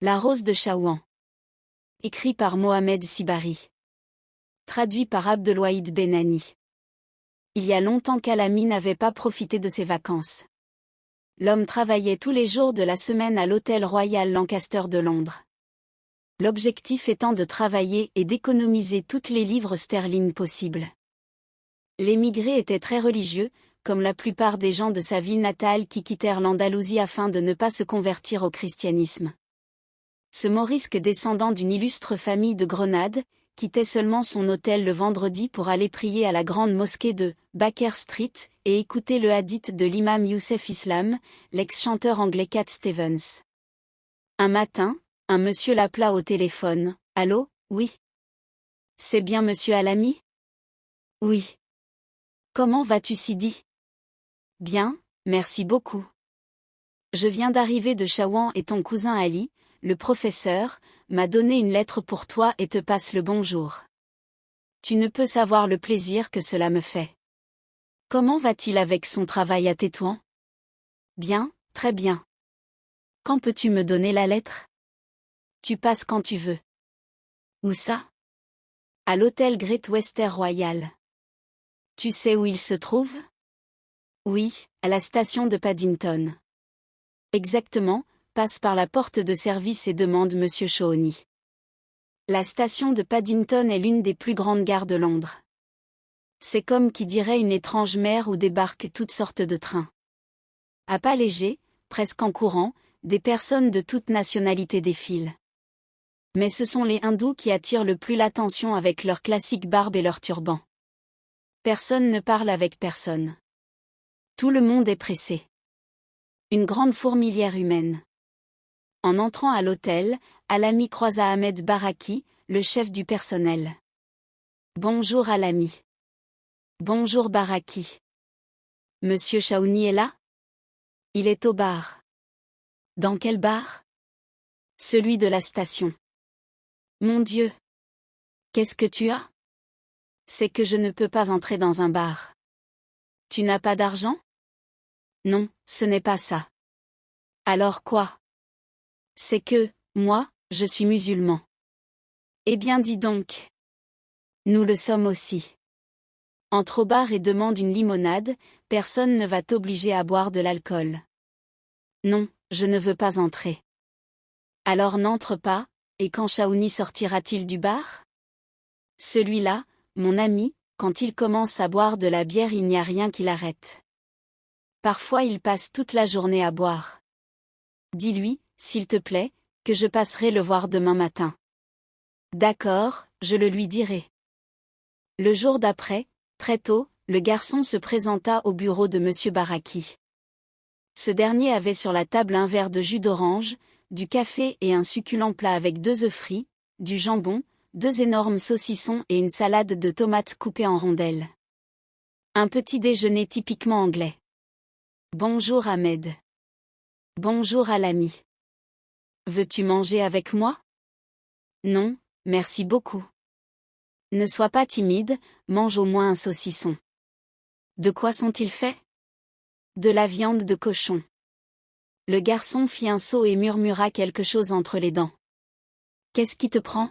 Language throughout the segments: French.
La rose de Chahouan. Écrit par Mohamed Sibari. Traduit par Abdelwahid Benani. Il y a longtemps qu'Alami n'avait pas profité de ses vacances. L'homme travaillait tous les jours de la semaine à l'hôtel Royal Lancaster de Londres. L'objectif étant de travailler et d'économiser toutes les livres sterling possibles. L'émigré était très religieux, comme la plupart des gens de sa ville natale qui quittèrent l'Andalousie afin de ne pas se convertir au christianisme. Ce morisque descendant d'une illustre famille de Grenade, quittait seulement son hôtel le vendredi pour aller prier à la grande mosquée de Baker Street et écouter le hadith de l'imam Youssef Islam, l'ex-chanteur anglais Cat Stevens. Un matin, un monsieur l'appela au téléphone. « Allô, oui. C'est bien monsieur Alami ? Oui. Comment vas-tu Sidi ? Bien, merci beaucoup. Je viens d'arriver de Chahouan et ton cousin Ali, le professeur, m'a donné une lettre pour toi et te passe le bonjour. Tu ne peux savoir le plaisir que cela me fait. Comment va-t-il avec son travail à Tétouan ? Bien, très bien. Quand peux-tu me donner la lettre ? Tu passes quand tu veux. Où ça ? À l'hôtel Great Western Royal. Tu sais où il se trouve ? Oui, à la station de Paddington. Exactement, passe par la porte de service et demande Monsieur Shawnee. La station de Paddington est l'une des plus grandes gares de Londres. C'est comme qui dirait une étrange mer où débarquent toutes sortes de trains. À pas léger, presque en courant, des personnes de toute nationalité défilent. Mais ce sont les hindous qui attirent le plus l'attention avec leur classique barbe et leur turban. Personne ne parle avec personne. Tout le monde est pressé. Une grande fourmilière humaine. En entrant à l'hôtel, Alami croisa Ahmed Baraki, le chef du personnel. Bonjour Alami. Bonjour Baraki. Monsieur Shawnee est là ? Il est au bar. Dans quel bar ? Celui de la station. Mon Dieu. Qu'est-ce que tu as ? C'est que je ne peux pas entrer dans un bar. Tu n'as pas d'argent ? Non, ce n'est pas ça. Alors quoi ? C'est que, moi, je suis musulman. Eh bien dis donc. Nous le sommes aussi. Entre au bar et demande une limonade, personne ne va t'obliger à boire de l'alcool. Non, je ne veux pas entrer. Alors n'entre pas, et quand Shawnee sortira-t-il du bar ? Celui-là, mon ami, quand il commence à boire de la bière il n'y a rien qui l'arrête. Parfois il passe toute la journée à boire. Dis-lui, s'il te plaît, que je passerai le voir demain matin. D'accord, je le lui dirai. Le jour d'après, très tôt, le garçon se présenta au bureau de Monsieur Baraki. Ce dernier avait sur la table un verre de jus d'orange, du café et un succulent plat avec 2 œufs frits, du jambon, 2 énormes saucissons et une salade de tomates coupées en rondelles. Un petit déjeuner typiquement anglais. Bonjour Ahmed. Bonjour Alami. Veux-tu manger avec moi ? Non, merci beaucoup. Ne sois pas timide, mange au moins un saucisson. De quoi sont-ils faits ? De la viande de cochon. Le garçon fit un saut et murmura quelque chose entre les dents. Qu'est-ce qui te prend ?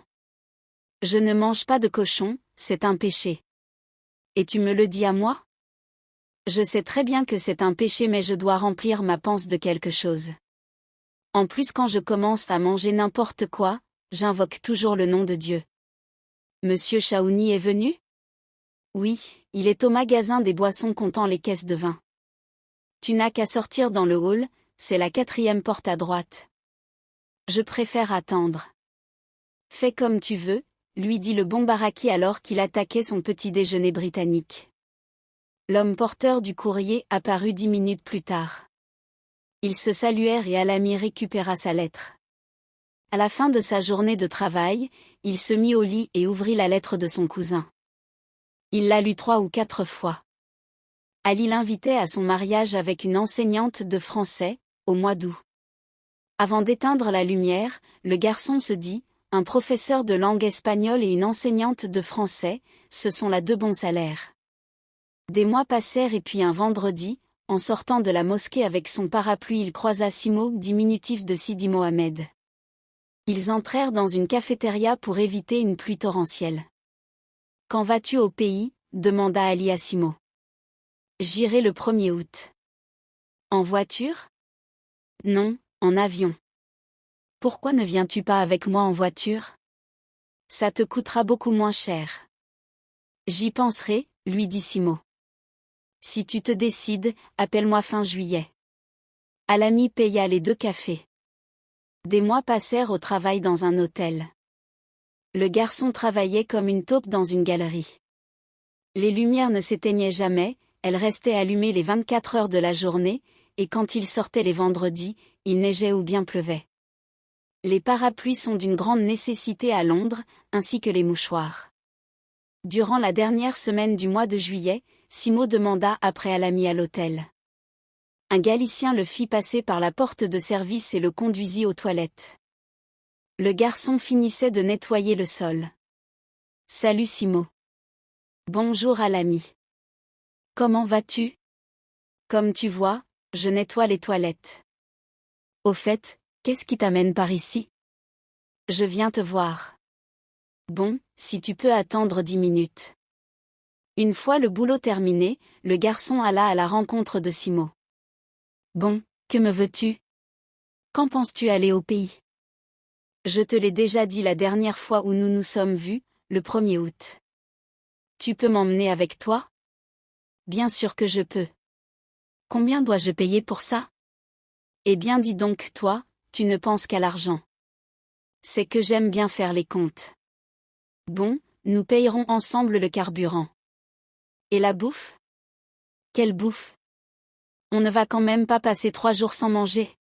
Je ne mange pas de cochon, c'est un péché. Et tu me le dis à moi ? Je sais très bien que c'est un péché mais je dois remplir ma panse de quelque chose. En plus quand je commence à manger n'importe quoi, j'invoque toujours le nom de Dieu. Monsieur Shawnee est venu ? Oui, il est au magasin des boissons comptant les caisses de vin. Tu n'as qu'à sortir dans le hall, c'est la 4e porte à droite. Je préfère attendre. Fais comme tu veux, lui dit le bon Baraki alors qu'il attaquait son petit déjeuner britannique. L'homme porteur du courrier apparut 10 minutes plus tard. Ils se saluèrent et Alami récupéra sa lettre. À la fin de sa journée de travail, il se mit au lit et ouvrit la lettre de son cousin. Il la lut 3 ou 4 fois. Ali l'invitait à son mariage avec une enseignante de français, au mois d'août. Avant d'éteindre la lumière, le garçon se dit, un professeur de langue espagnole et une enseignante de français, ce sont là 2 bons salaires. Des mois passèrent et puis un vendredi, en sortant de la mosquée avec son parapluie il croisa Simo, diminutif de Sidi Mohamed. Ils entrèrent dans une cafétéria pour éviter une pluie torrentielle. « Quand vas-tu au pays ?» demanda Ali à Simo. « J'irai le 1er août. »« En voiture ? » ?»« Non, en avion. »« Pourquoi ne viens-tu pas avec moi en voiture ? » ?»« Ça te coûtera beaucoup moins cher. »« J'y penserai, » lui dit Simo. « Si tu te décides, appelle-moi fin juillet. » Alami paya les 2 cafés. Des mois passèrent au travail dans un hôtel. Le garçon travaillait comme une taupe dans une galerie. Les lumières ne s'éteignaient jamais, elles restaient allumées les 24 heures de la journée, et quand il sortait les vendredis, il neigeait ou bien pleuvait. Les parapluies sont d'une grande nécessité à Londres, ainsi que les mouchoirs. Durant la dernière semaine du mois de juillet, Simo demanda après Alami à l'hôtel. Un Galicien le fit passer par la porte de service et le conduisit aux toilettes. Le garçon finissait de nettoyer le sol. « Salut Simo. »« Bonjour Alami. »« Comment vas-tu ? » ?»« Comme tu vois, je nettoie les toilettes. »« Au fait, qu'est-ce qui t'amène par ici ? » ?»« Je viens te voir. »« Bon, si tu peux attendre 10 minutes. » Une fois le boulot terminé, le garçon alla à la rencontre de Simo. « Bon, que me veux-tu ? Quand penses-tu aller au pays ? » ?»« Je te l'ai déjà dit la dernière fois où nous nous sommes vus, le 1er août. »« Tu peux m'emmener avec toi ? » ?»« Bien sûr que je peux. »« Combien dois-je payer pour ça ? » ?»« Eh bien dis donc toi, tu ne penses qu'à l'argent. »« C'est que j'aime bien faire les comptes. »« Bon, nous payerons ensemble le carburant. »« Et la bouffe ? » ?»« Quelle bouffe ? On ne va quand même pas passer 3 jours sans manger. »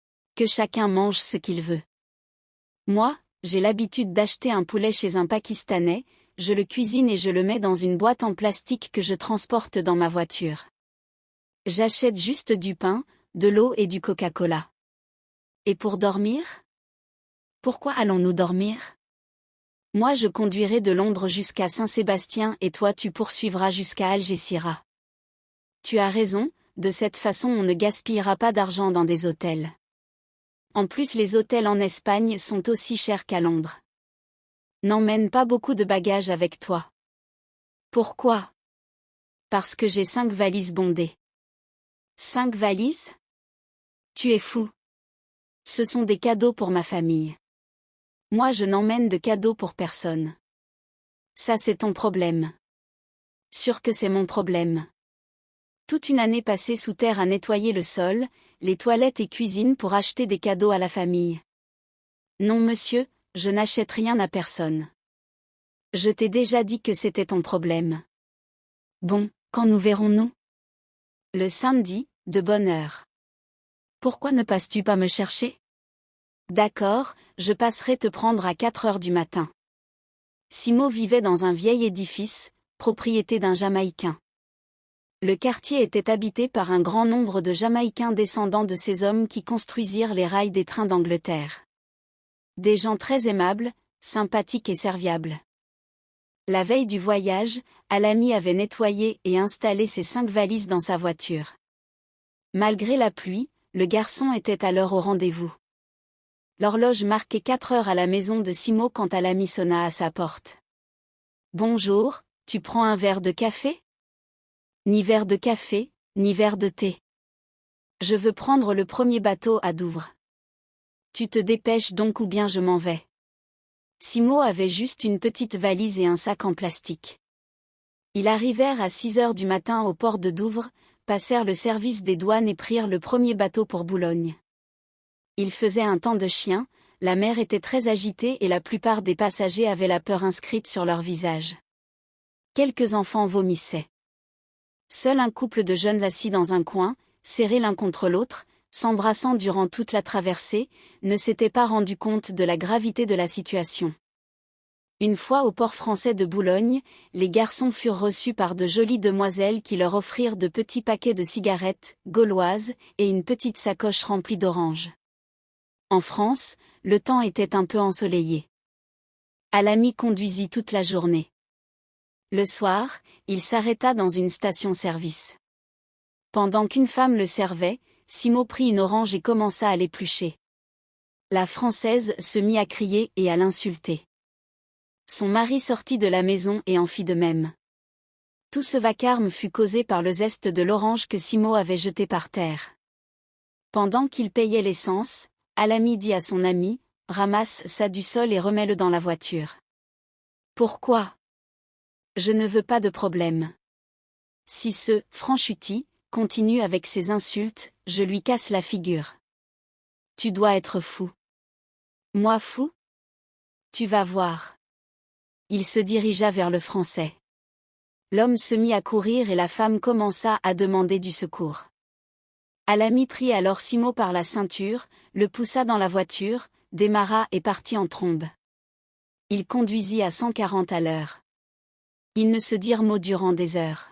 « Que chacun mange ce qu'il veut. » « Moi, j'ai l'habitude d'acheter un poulet chez un Pakistanais, je le cuisine et je le mets dans une boîte en plastique que je transporte dans ma voiture. J'achète juste du pain, de l'eau et du Coca-Cola. Et pour dormir ? Pourquoi allons-nous dormir ? Moi je conduirai de Londres jusqu'à Saint-Sébastien et toi tu poursuivras jusqu'à Algésiras. Tu as raison, de cette façon on ne gaspillera pas d'argent dans des hôtels. En plus les hôtels en Espagne sont aussi chers qu'à Londres. N'emmène pas beaucoup de bagages avec toi. Pourquoi ? Parce que j'ai 5 valises bondées. 5 valises ? Tu es fou. Ce sont des cadeaux pour ma famille. Moi je n'emmène de cadeaux pour personne. Ça c'est ton problème. Sûr que c'est mon problème. Toute une année passée sous terre à nettoyer le sol, les toilettes et cuisine pour acheter des cadeaux à la famille. Non monsieur, je n'achète rien à personne. Je t'ai déjà dit que c'était ton problème. Bon, quand nous verrons-nous ? Le samedi, de bonne heure. Pourquoi ne passes-tu pas me chercher ? D'accord, je passerai te prendre à 4 heures du matin. Simo vivait dans un vieil édifice, propriété d'un Jamaïcain. Le quartier était habité par un grand nombre de Jamaïcains descendants de ces hommes qui construisirent les rails des trains d'Angleterre. Des gens très aimables, sympathiques et serviables. La veille du voyage, Alami avait nettoyé et installé ses 5 valises dans sa voiture. Malgré la pluie, le garçon était à l'heure au rendez-vous. L'horloge marquait 4 heures à la maison de Simo quand Alami sonna à sa porte. « Bonjour, tu prends un verre de café ? » Ni verre de café, ni verre de thé. Je veux prendre le premier bateau à Douvres. Tu te dépêches donc ou bien je m'en vais. Simo avait juste une petite valise et un sac en plastique. Ils arrivèrent à 6 heures du matin au port de Douvres, passèrent le service des douanes et prirent le premier bateau pour Boulogne. Il faisait un temps de chien, la mer était très agitée et la plupart des passagers avaient la peur inscrite sur leur visage. Quelques enfants vomissaient. Seul un couple de jeunes assis dans un coin, serrés l'un contre l'autre, s'embrassant durant toute la traversée, ne s'était pas rendu compte de la gravité de la situation. Une fois au port français de Boulogne, les garçons furent reçus par de jolies demoiselles qui leur offrirent de petits paquets de cigarettes, gauloises, et une petite sacoche remplie d'oranges. En France, le temps était un peu ensoleillé. Alami conduisit toute la journée. Le soir, il s'arrêta dans une station-service. Pendant qu'une femme le servait, Simo prit une orange et commença à l'éplucher. La Française se mit à crier et à l'insulter. Son mari sortit de la maison et en fit de même. Tout ce vacarme fut causé par le zeste de l'orange que Simo avait jeté par terre. Pendant qu'il payait l'essence, Alamy dit à son ami, « Ramasse ça du sol et remets-le dans la voiture. » Pourquoi ? Je ne veux pas de problème. Si ce « franchuti » continue avec ses insultes, je lui casse la figure. Tu dois être fou. Moi fou ? Tu vas voir. Il se dirigea vers le Français. L'homme se mit à courir et la femme commença à demander du secours. Alamy prit alors Simo par la ceinture, le poussa dans la voiture, démarra et partit en trombe. Il conduisit à 140 à l'heure. Ils ne se dirent mot durant des heures.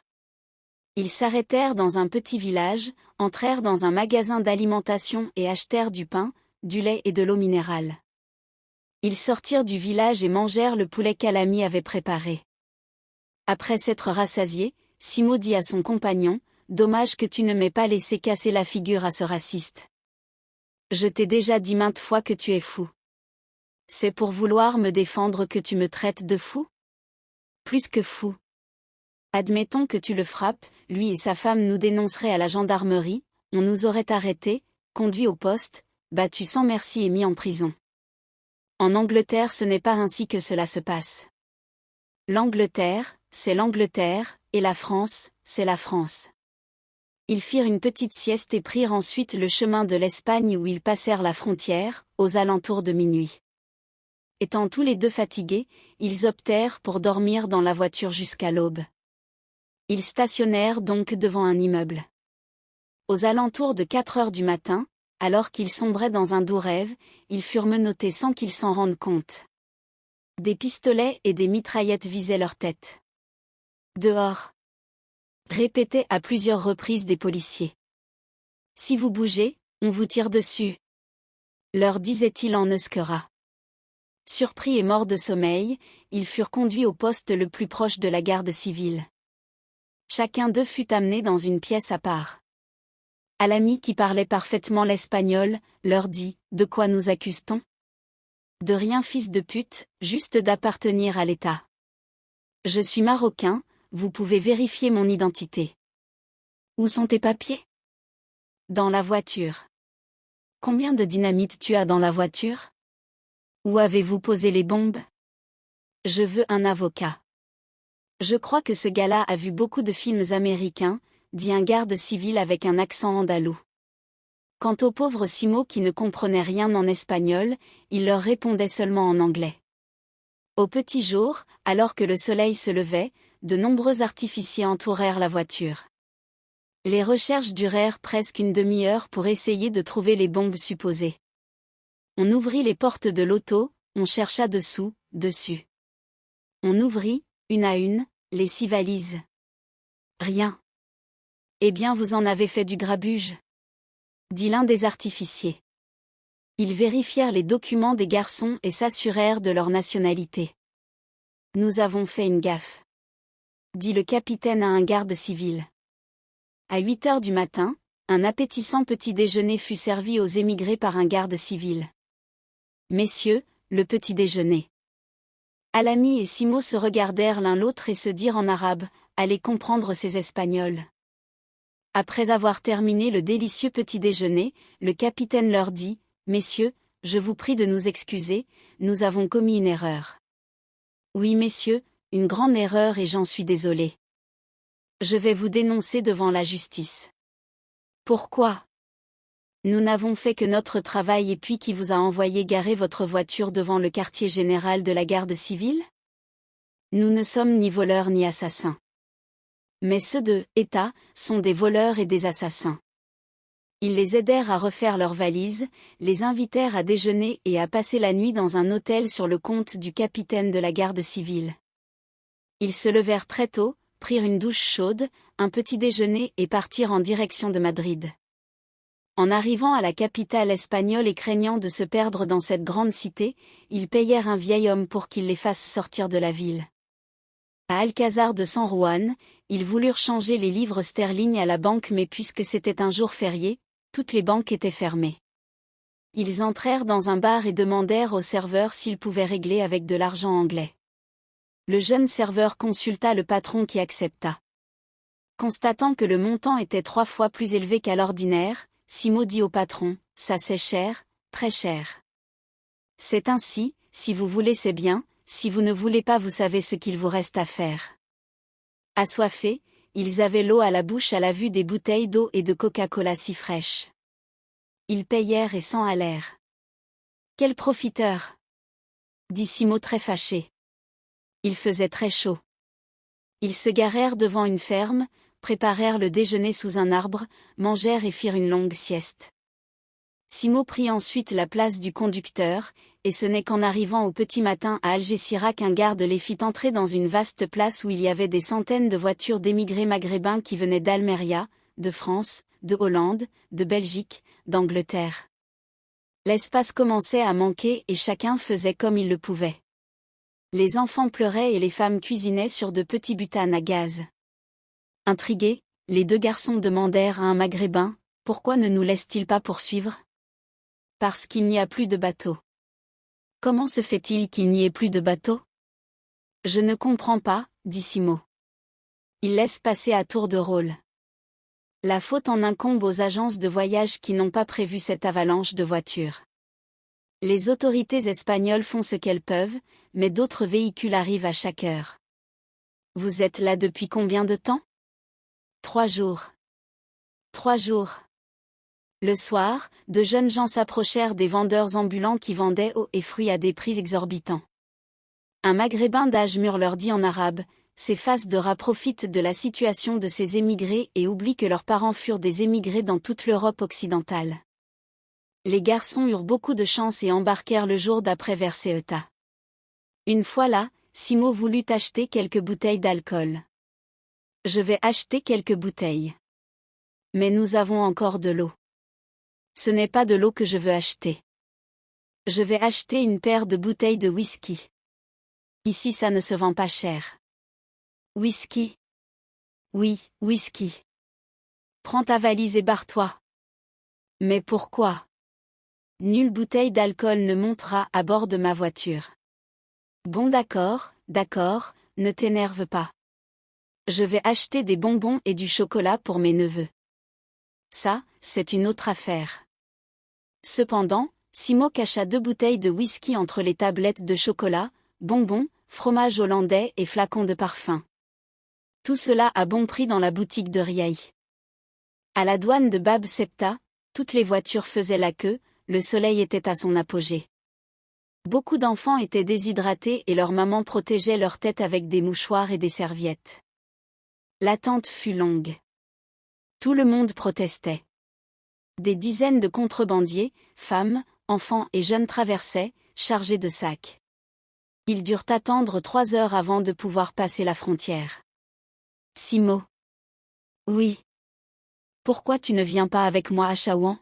Ils s'arrêtèrent dans un petit village, entrèrent dans un magasin d'alimentation et achetèrent du pain, du lait et de l'eau minérale. Ils sortirent du village et mangèrent le poulet qu'Alamy avait préparé. Après s'être rassasié, Simo dit à son compagnon, « Dommage que tu ne m'aies pas laissé casser la figure à ce raciste. Je t'ai déjà dit maintes fois que tu es fou. C'est pour vouloir me défendre que tu me traites de fou ? Plus que fou. Admettons que tu le frappes, lui et sa femme nous dénonceraient à la gendarmerie, on nous aurait arrêtés, conduits au poste, battus sans merci et mis en prison. En Angleterre ce n'est pas ainsi que cela se passe. L'Angleterre, c'est l'Angleterre, et la France, c'est la France. » Ils firent une petite sieste et prirent ensuite le chemin de l'Espagne où ils passèrent la frontière, aux alentours de minuit. Étant tous les deux fatigués, ils optèrent pour dormir dans la voiture jusqu'à l'aube. Ils stationnèrent donc devant un immeuble. Aux alentours de 4 heures du matin, alors qu'ils sombraient dans un doux rêve, ils furent menottés sans qu'ils s'en rendent compte. Des pistolets et des mitraillettes visaient leur tête. « Dehors !» répétaient à plusieurs reprises des policiers. « Si vous bougez, on vous tire dessus !» leur disait-il en Euskera. Surpris et morts de sommeil, ils furent conduits au poste le plus proche de la garde civile. Chacun d'eux fut amené dans une pièce à part. Alamy, qui parlait parfaitement l'espagnol, leur dit « De quoi nous accuse-t-on ? De rien, fils de pute, juste d'appartenir à l'État. Je suis marocain, vous pouvez vérifier mon identité. Où sont tes papiers ? Dans la voiture. Combien de dynamite tu as dans la voiture ? Où avez-vous posé les bombes ? Je veux un avocat. Je crois que ce gars-là a vu beaucoup de films américains, dit un garde civil avec un accent andalou. Quant au pauvre Simo qui ne comprenait rien en espagnol, il leur répondait seulement en anglais. Au petit jour, alors que le soleil se levait, de nombreux artificiers entourèrent la voiture. Les recherches durèrent presque une demi-heure pour essayer de trouver les bombes supposées. On ouvrit les portes de l'auto, on chercha dessous, dessus. On ouvrit, une à une, les 6 valises. Rien. Eh bien vous en avez fait du grabuge, dit l'un des artificiers. Ils vérifièrent les documents des garçons et s'assurèrent de leur nationalité. Nous avons fait une gaffe, dit le capitaine à un garde civil. À 8 heures du matin, un appétissant petit déjeuner fut servi aux émigrés par un garde civil. Messieurs, le petit déjeuner. Alamy et Simo se regardèrent l'un l'autre et se dirent en arabe, allez comprendre ces Espagnols. Après avoir terminé le délicieux petit déjeuner, le capitaine leur dit, messieurs, je vous prie de nous excuser, nous avons commis une erreur. Oui messieurs, une grande erreur et j'en suis désolé. Je vais vous dénoncer devant la justice. Pourquoi ? Nous n'avons fait que notre travail et puis qui vous a envoyé garer votre voiture devant le quartier général de la garde civile ? Nous ne sommes ni voleurs ni assassins. Mais ceux de État sont des voleurs et des assassins. Ils les aidèrent à refaire leurs valises, les invitèrent à déjeuner et à passer la nuit dans un hôtel sur le compte du capitaine de la garde civile. Ils se levèrent très tôt, prirent une douche chaude, un petit déjeuner et partirent en direction de Madrid. En arrivant à la capitale espagnole et craignant de se perdre dans cette grande cité, ils payèrent un vieil homme pour qu'il les fasse sortir de la ville. À Alcázar de San Juan, ils voulurent changer les livres sterling à la banque mais puisque c'était un jour férié, toutes les banques étaient fermées. Ils entrèrent dans un bar et demandèrent au serveur s'ils pouvaient régler avec de l'argent anglais. Le jeune serveur consulta le patron qui accepta. Constatant que le montant était 3 fois plus élevé qu'à l'ordinaire, Simo dit au patron, « Ça c'est cher, très cher. C'est ainsi, si vous voulez c'est bien, si vous ne voulez pas vous savez ce qu'il vous reste à faire. » Assoiffés, ils avaient l'eau à la bouche à la vue des bouteilles d'eau et de Coca-Cola si fraîches. Ils payèrent et s'en allèrent. « Quels profiteurs !» dit Simo très fâché. Il faisait très chaud. Ils se garèrent devant une ferme, préparèrent le déjeuner sous un arbre, mangèrent et firent une longue sieste. Simo prit ensuite la place du conducteur, et ce n'est qu'en arrivant au petit matin à Algésiras qu'un garde les fit entrer dans une vaste place où il y avait des centaines de voitures d'émigrés maghrébins qui venaient d'Almeria, de France, de Hollande, de Belgique, d'Angleterre. L'espace commençait à manquer et chacun faisait comme il le pouvait. Les enfants pleuraient et les femmes cuisinaient sur de petits butanes à gaz. Intrigués, les 2 garçons demandèrent à un maghrébin, « Pourquoi ne nous laisse-t-il pas poursuivre ?»« Parce qu'il n'y a plus de bateau. »« Comment se fait-il qu'il n'y ait plus de bateau ?»« Je ne comprends pas, » dit Simo. Il laisse passer à tour de rôle. La faute en incombe aux agences de voyage qui n'ont pas prévu cette avalanche de voitures. Les autorités espagnoles font ce qu'elles peuvent, mais d'autres véhicules arrivent à chaque heure. Vous êtes là depuis combien de temps ? 3 jours. 3 jours. Le soir, de jeunes gens s'approchèrent des vendeurs ambulants qui vendaient eau et fruits à des prix exorbitants. Un maghrébin d'âge mûr leur dit en arabe, ces faces de rats profitent de la situation de ces émigrés et oublient que leurs parents furent des émigrés dans toute l'Europe occidentale. Les garçons eurent beaucoup de chance et embarquèrent le jour d'après vers Ceuta. Une fois là, Simo voulut acheter quelques bouteilles d'alcool. « Je vais acheter quelques bouteilles. Mais nous avons encore de l'eau. » « Ce n'est pas de l'eau que je veux acheter. Je vais acheter une paire de bouteilles de whisky. Ici ça ne se vend pas cher. » « Whisky ? Oui, whisky. Prends ta valise et barre-toi. » « Mais pourquoi ? Nulle bouteille d'alcool ne montera à bord de ma voiture. » « Bon d'accord, ne t'énerve pas. Je vais acheter des bonbons et du chocolat pour mes neveux. Ça, c'est une autre affaire. » Cependant, Simo cacha 2 bouteilles de whisky entre les tablettes de chocolat, bonbons, fromage hollandais et flacons de parfum. Tout cela à bon prix dans la boutique de Riahi. À la douane de Bab Septa, toutes les voitures faisaient la queue, le soleil était à son apogée. Beaucoup d'enfants étaient déshydratés et leurs mamans protégeaient leur tête avec des mouchoirs et des serviettes. L'attente fut longue. Tout le monde protestait. Des dizaines de contrebandiers, femmes, enfants et jeunes traversaient, chargés de sacs. Ils durent attendre 3 heures avant de pouvoir passer la frontière. Simo. Oui. Pourquoi tu ne viens pas avec moi à Chouan ?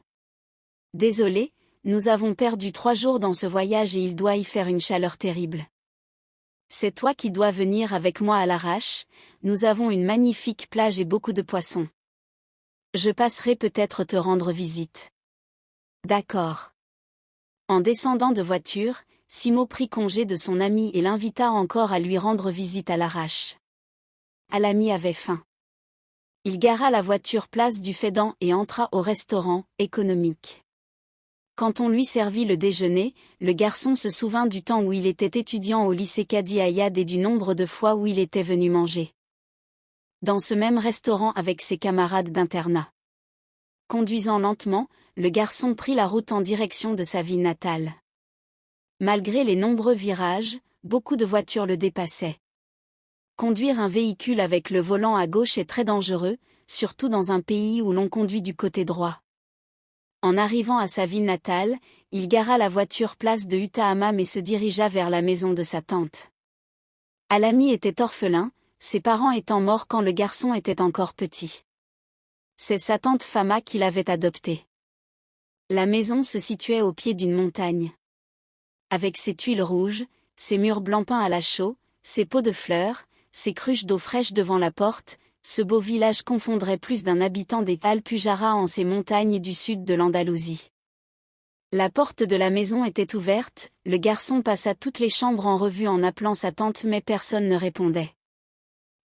Désolé, nous avons perdu 3 jours dans ce voyage et il doit y faire une chaleur terrible. C'est toi qui dois venir avec moi à l'arrache, nous avons une magnifique plage et beaucoup de poissons. Je passerai peut-être te rendre visite. D'accord. En descendant de voiture, Simo prit congé de son ami et l'invita encore à lui rendre visite à l'arrache. L'ami avait faim. Il gara la voiture place du Fédan et entra au restaurant, économique. Quand on lui servit le déjeuner, le garçon se souvint du temps où il était étudiant au lycée Kadi Ayad et du nombre de fois où il était venu manger dans ce même restaurant avec ses camarades d'internat. Conduisant lentement, le garçon prit la route en direction de sa ville natale. Malgré les nombreux virages, beaucoup de voitures le dépassaient. Conduire un véhicule avec le volant à gauche est très dangereux, surtout dans un pays où l'on conduit du côté droit. En arrivant à sa ville natale, il gara la voiture place de Uta Hammam et se dirigea vers la maison de sa tante. Alami était orphelin, ses parents étant morts quand le garçon était encore petit. C'est sa tante Fama qui l'avait adopté. La maison se situait au pied d'une montagne. Avec ses tuiles rouges, ses murs blancs peints à la chaux, ses pots de fleurs, ses cruches d'eau fraîche devant la porte, ce beau village confondrait plus d'un habitant des Alpujara en ces montagnes du sud de l'Andalousie. La porte de la maison était ouverte, le garçon passa toutes les chambres en revue en appelant sa tante mais personne ne répondait.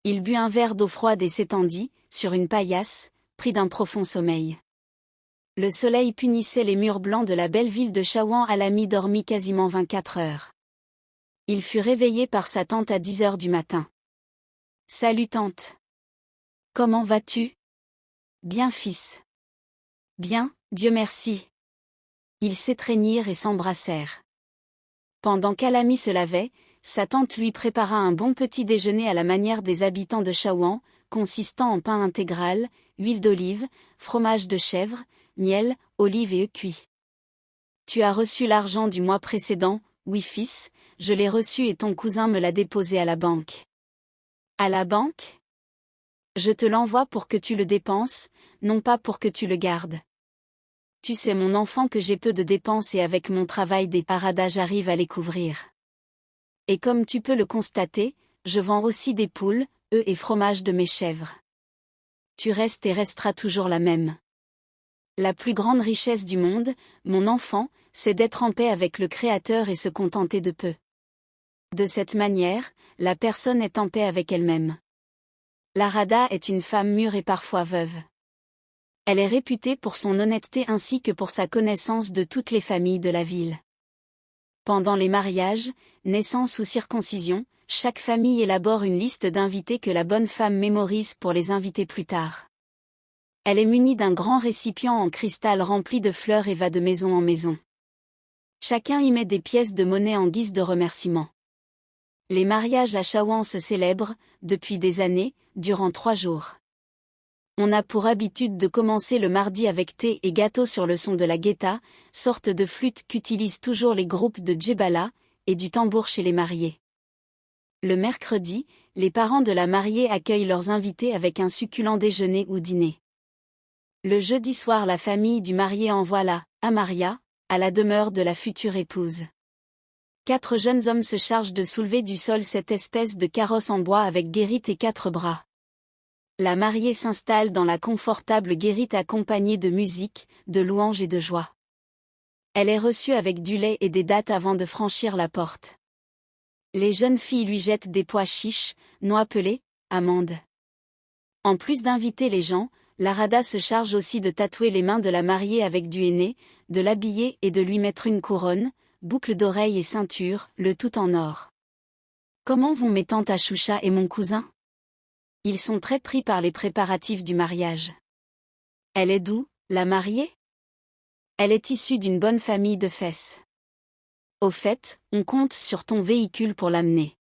Il but un verre d'eau froide et s'étendit, sur une paillasse, pris d'un profond sommeil. Le soleil punissait les murs blancs de la belle ville de Chouan. Alami dormit quasiment 24 heures. Il fut réveillé par sa tante à 10 heures du matin. « Salut tante. Comment vas-tu ? » ?»« Bien fils. »« Bien, Dieu merci. » Ils s'étreignirent et s'embrassèrent. Pendant qu'Alami se lavait, sa tante lui prépara un bon petit déjeuner à la manière des habitants de Chouan, consistant en pain intégral, huile d'olive, fromage de chèvre, miel, olives et œufs cuits. « Tu as reçu l'argent du mois précédent ? » »« Oui fils, je l'ai reçu et ton cousin me l'a déposé à la banque. »« À la banque ? Je te l'envoie pour que tu le dépenses, non pas pour que tu le gardes. Tu sais mon enfant que j'ai peu de dépenses et avec mon travail des paradas j'arrive à les couvrir. Et comme tu peux le constater, je vends aussi des poules, œufs et fromage de mes chèvres. Tu restes et resteras toujours la même. La plus grande richesse du monde, mon enfant, c'est d'être en paix avec le Créateur et se contenter de peu. De cette manière, la personne est en paix avec elle-même. La Rada est une femme mûre et parfois veuve. Elle est réputée pour son honnêteté ainsi que pour sa connaissance de toutes les familles de la ville. Pendant les mariages, naissances ou circoncisions, chaque famille élabore une liste d'invités que la bonne femme mémorise pour les inviter plus tard. Elle est munie d'un grand récipient en cristal rempli de fleurs et va de maison en maison. Chacun y met des pièces de monnaie en guise de remerciement. Les mariages à Chouan se célèbrent, depuis des années, durant 3 jours. On a pour habitude de commencer le mardi avec thé et gâteau sur le son de la guetta, sorte de flûte qu'utilisent toujours les groupes de djebala, et du tambour chez les mariés. Le mercredi, les parents de la mariée accueillent leurs invités avec un succulent déjeuner ou dîner. Le jeudi soir, la famille du marié envoie la Amaria à la demeure de la future épouse. 4 jeunes hommes se chargent de soulever du sol cette espèce de carrosse en bois avec guérite et 4 bras. La mariée s'installe dans la confortable guérite accompagnée de musique, de louanges et de joie. Elle est reçue avec du lait et des dattes avant de franchir la porte. Les jeunes filles lui jettent des pois chiches, noix pelées, amandes. En plus d'inviter les gens, la Rada se charge aussi de tatouer les mains de la mariée avec du henné, de l'habiller et de lui mettre une couronne, boucles d'oreilles et ceinture, le tout en or. Comment vont mes tantes Achoucha et mon cousin ? Ils sont très pris par les préparatifs du mariage. Elle est d'où, la mariée ? Elle est issue d'une bonne famille de Fès. Au fait, on compte sur ton véhicule pour l'amener.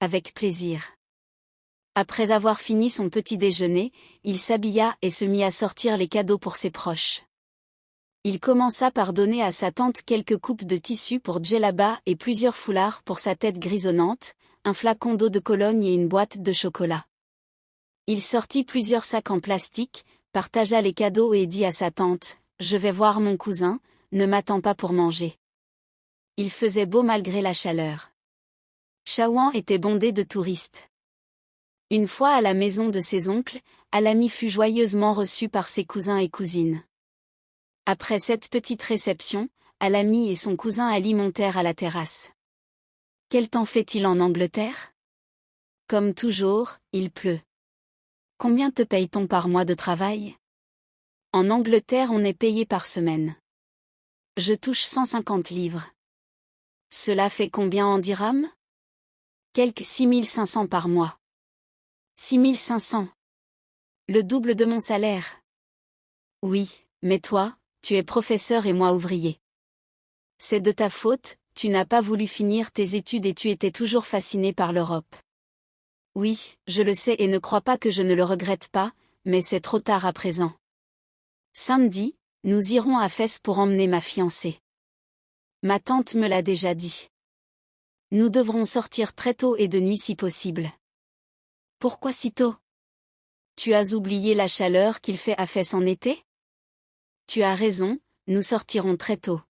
Avec plaisir. Après avoir fini son petit déjeuner, il s'habilla et se mit à sortir les cadeaux pour ses proches. Il commença par donner à sa tante quelques coupes de tissu pour djellaba et plusieurs foulards pour sa tête grisonnante, un flacon d'eau de Cologne et une boîte de chocolat. Il sortit plusieurs sacs en plastique, partagea les cadeaux et dit à sa tante : « Je vais voir mon cousin, ne m'attends pas pour manger. » Il faisait beau malgré la chaleur. Chouan était bondé de touristes. Une fois à la maison de ses oncles, Alami fut joyeusement reçu par ses cousins et cousines. Après cette petite réception, Alami et son cousin Ali montèrent à la terrasse. Quel temps fait-il en Angleterre ? Comme toujours, il pleut. Combien te paye-t-on par mois de travail ? En Angleterre, on est payé par semaine. Je touche 150 livres. Cela fait combien en dirhams ? Quelque 6500 par mois. 6500. Le double de mon salaire. Oui, mais toi, tu es professeur et moi ouvrier. C'est de ta faute, tu n'as pas voulu finir tes études et tu étais toujours fasciné par l'Europe. Oui, je le sais et ne crois pas que je ne le regrette pas, mais c'est trop tard à présent. Samedi, nous irons à Fès pour emmener ma fiancée. Ma tante me l'a déjà dit. Nous devrons sortir très tôt et de nuit si possible. Pourquoi si tôt ? Tu as oublié la chaleur qu'il fait à Fès en été ? Tu as raison, nous sortirons très tôt.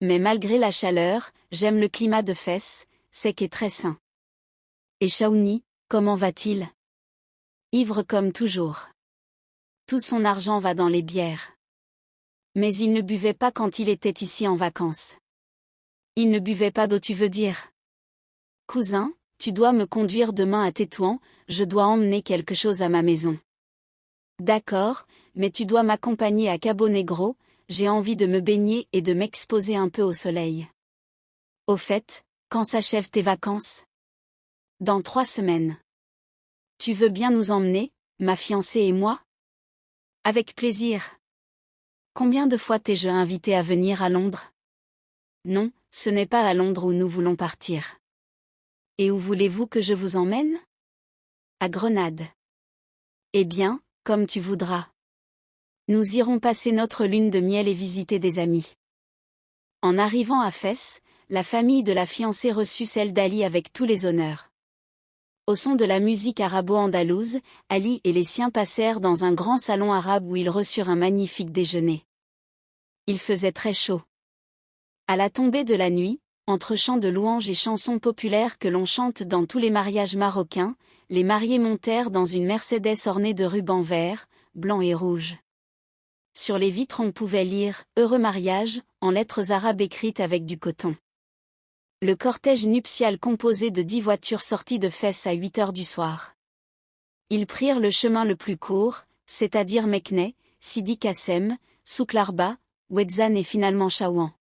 Mais malgré la chaleur, j'aime le climat de Fès, sec et très sain. Et Shaouni, comment va-t-il ? Ivre comme toujours. Tout son argent va dans les bières. Mais il ne buvait pas quand il était ici en vacances. Il ne buvait pas d'eau, tu veux dire? Cousin, tu dois me conduire demain à Tétouan, je dois emmener quelque chose à ma maison. D'accord, mais tu dois m'accompagner à Cabo Negro, j'ai envie de me baigner et de m'exposer un peu au soleil. Au fait, quand s'achèvent tes vacances? Dans 3 semaines. Tu veux bien nous emmener, ma fiancée et moi? Avec plaisir. Combien de fois t'ai-je invité à venir à Londres? Non, ce n'est pas à Londres où nous voulons partir. Et où voulez-vous que je vous emmène? À Grenade. Eh bien, comme tu voudras. Nous irons passer notre lune de miel et visiter des amis. En arrivant à Fès, la famille de la fiancée reçut celle d'Ali avec tous les honneurs. Au son de la musique arabo-andalouse, Ali et les siens passèrent dans un grand salon arabe où ils reçurent un magnifique déjeuner. Il faisait très chaud. À la tombée de la nuit, entre chants de louanges et chansons populaires que l'on chante dans tous les mariages marocains, les mariés montèrent dans une Mercedes ornée de rubans verts, blancs et rouges. Sur les vitres on pouvait lire « Heureux mariage » en lettres arabes écrites avec du coton. Le cortège nuptial composé de 10 voitures sortit de Fès à 8 heures du soir. Ils prirent le chemin le plus court, c'est-à-dire Meknès, Sidi Kassem, Souklarba, Ouedzane et finalement Chaouan.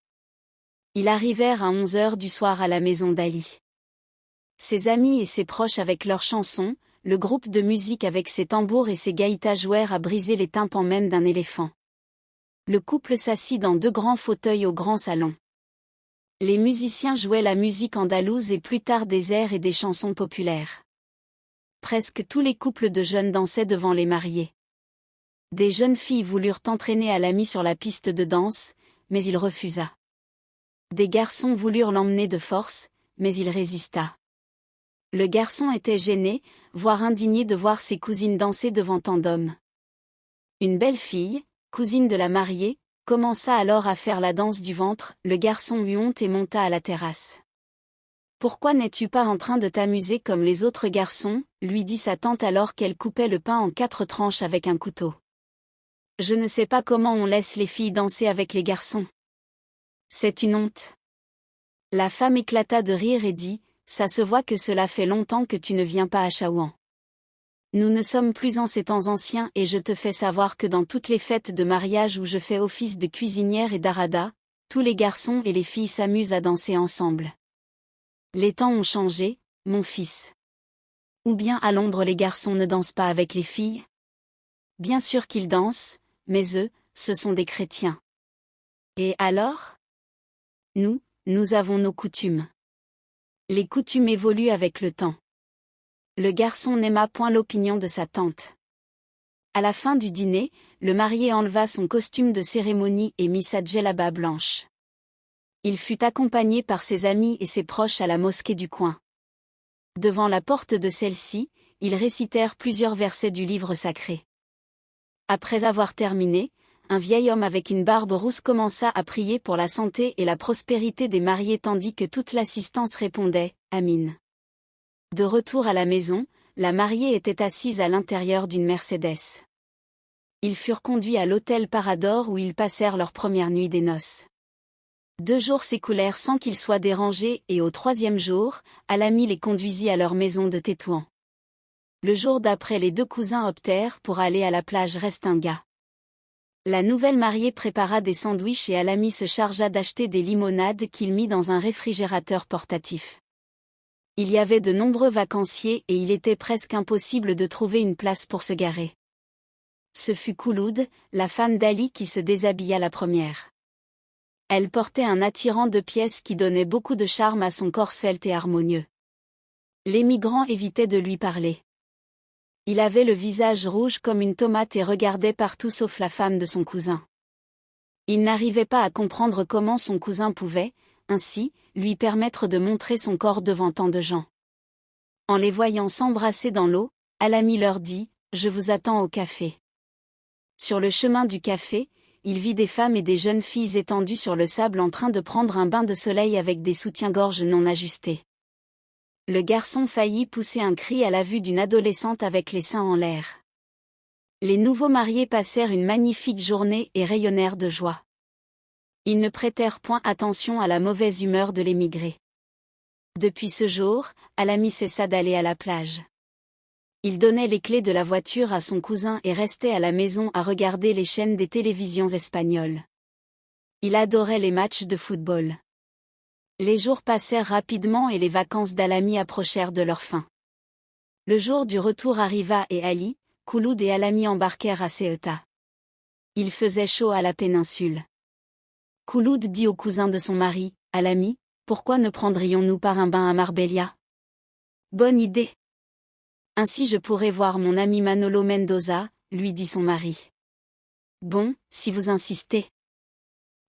Ils arrivèrent à 11 heures du soir à la maison d'Ali. Ses amis et ses proches avec leurs chansons, le groupe de musique avec ses tambours et ses gaïtas jouèrent à briser les tympans même d'un éléphant. Le couple s'assit dans 2 grands fauteuils au grand salon. Les musiciens jouaient la musique andalouse et plus tard des airs et des chansons populaires. Presque tous les couples de jeunes dansaient devant les mariés. Des jeunes filles voulurent entraîner Alami sur la piste de danse, mais il refusa. Des garçons voulurent l'emmener de force, mais il résista. Le garçon était gêné, voire indigné de voir ses cousines danser devant tant d'hommes. Une belle fille, cousine de la mariée, commença alors à faire la danse du ventre, le garçon eut honte et monta à la terrasse. « Pourquoi n'es-tu pas en train de t'amuser comme les autres garçons ?» lui dit sa tante alors qu'elle coupait le pain en 4 tranches avec un couteau. « Je ne sais pas comment on laisse les filles danser avec les garçons. C'est une honte. » La femme éclata de rire et dit, « Ça se voit que cela fait longtemps que tu ne viens pas à Chaouan. Nous ne sommes plus en ces temps anciens et je te fais savoir que dans toutes les fêtes de mariage où je fais office de cuisinière et d'arada, tous les garçons et les filles s'amusent à danser ensemble. Les temps ont changé, mon fils. Ou bien à Londres les garçons ne dansent pas avec les filles? Bien sûr qu'ils dansent, mais eux, ce sont des chrétiens. Et alors? Nous avons nos coutumes. Les coutumes évoluent avec le temps. Le garçon n'aima point l'opinion de sa tante. À la fin du dîner, le marié enleva son costume de cérémonie et mit sa djellaba blanche. Il fut accompagné par ses amis et ses proches à la mosquée du coin. Devant la porte de celle-ci, ils récitèrent plusieurs versets du livre sacré. Après avoir terminé, un vieil homme avec une barbe rousse commença à prier pour la santé et la prospérité des mariés tandis que toute l'assistance répondait « Amin ». De retour à la maison, la mariée était assise à l'intérieur d'une Mercedes. Ils furent conduits à l'hôtel Parador où ils passèrent leur première nuit des noces. 2 jours s'écoulèrent sans qu'ils soient dérangés et au 3e jour, Alami les conduisit à leur maison de Tétouan. Le jour d'après les 2 cousins optèrent pour aller à la plage Restinga. La nouvelle mariée prépara des sandwichs et Alami se chargea d'acheter des limonades qu'il mit dans un réfrigérateur portatif. Il y avait de nombreux vacanciers et il était presque impossible de trouver une place pour se garer. Ce fut Kouloud, la femme d'Ali qui se déshabilla la première. Elle portait un attirant de pièces qui donnait beaucoup de charme à son corps svelte et harmonieux. Les migrants évitaient de lui parler. Il avait le visage rouge comme une tomate et regardait partout sauf la femme de son cousin. Il n'arrivait pas à comprendre comment son cousin pouvait, ainsi, lui permettre de montrer son corps devant tant de gens. En les voyant s'embrasser dans l'eau, Alami leur dit « Je vous attends au café ». Sur le chemin du café, il vit des femmes et des jeunes filles étendues sur le sable en train de prendre un bain de soleil avec des soutiens-gorge non ajustés. Le garçon faillit pousser un cri à la vue d'une adolescente avec les seins en l'air. Les nouveaux mariés passèrent une magnifique journée et rayonnèrent de joie. Ils ne prêtèrent point attention à la mauvaise humeur de l'émigré. Depuis ce jour, Alami cessa d'aller à la plage. Il donnait les clés de la voiture à son cousin et restait à la maison à regarder les chaînes des télévisions espagnoles. Il adorait les matchs de football. Les jours passèrent rapidement et les vacances d'Alami approchèrent de leur fin. Le jour du retour arriva et Ali, Khouloud et Alami embarquèrent à Ceuta. Il faisait chaud à la péninsule. Khouloud dit au cousin de son mari, Alami, pourquoi ne prendrions-nous pas un bain à Marbella? Bonne idée. Ainsi je pourrai voir mon ami Manolo Mendoza, lui dit son mari. Bon, si vous insistez.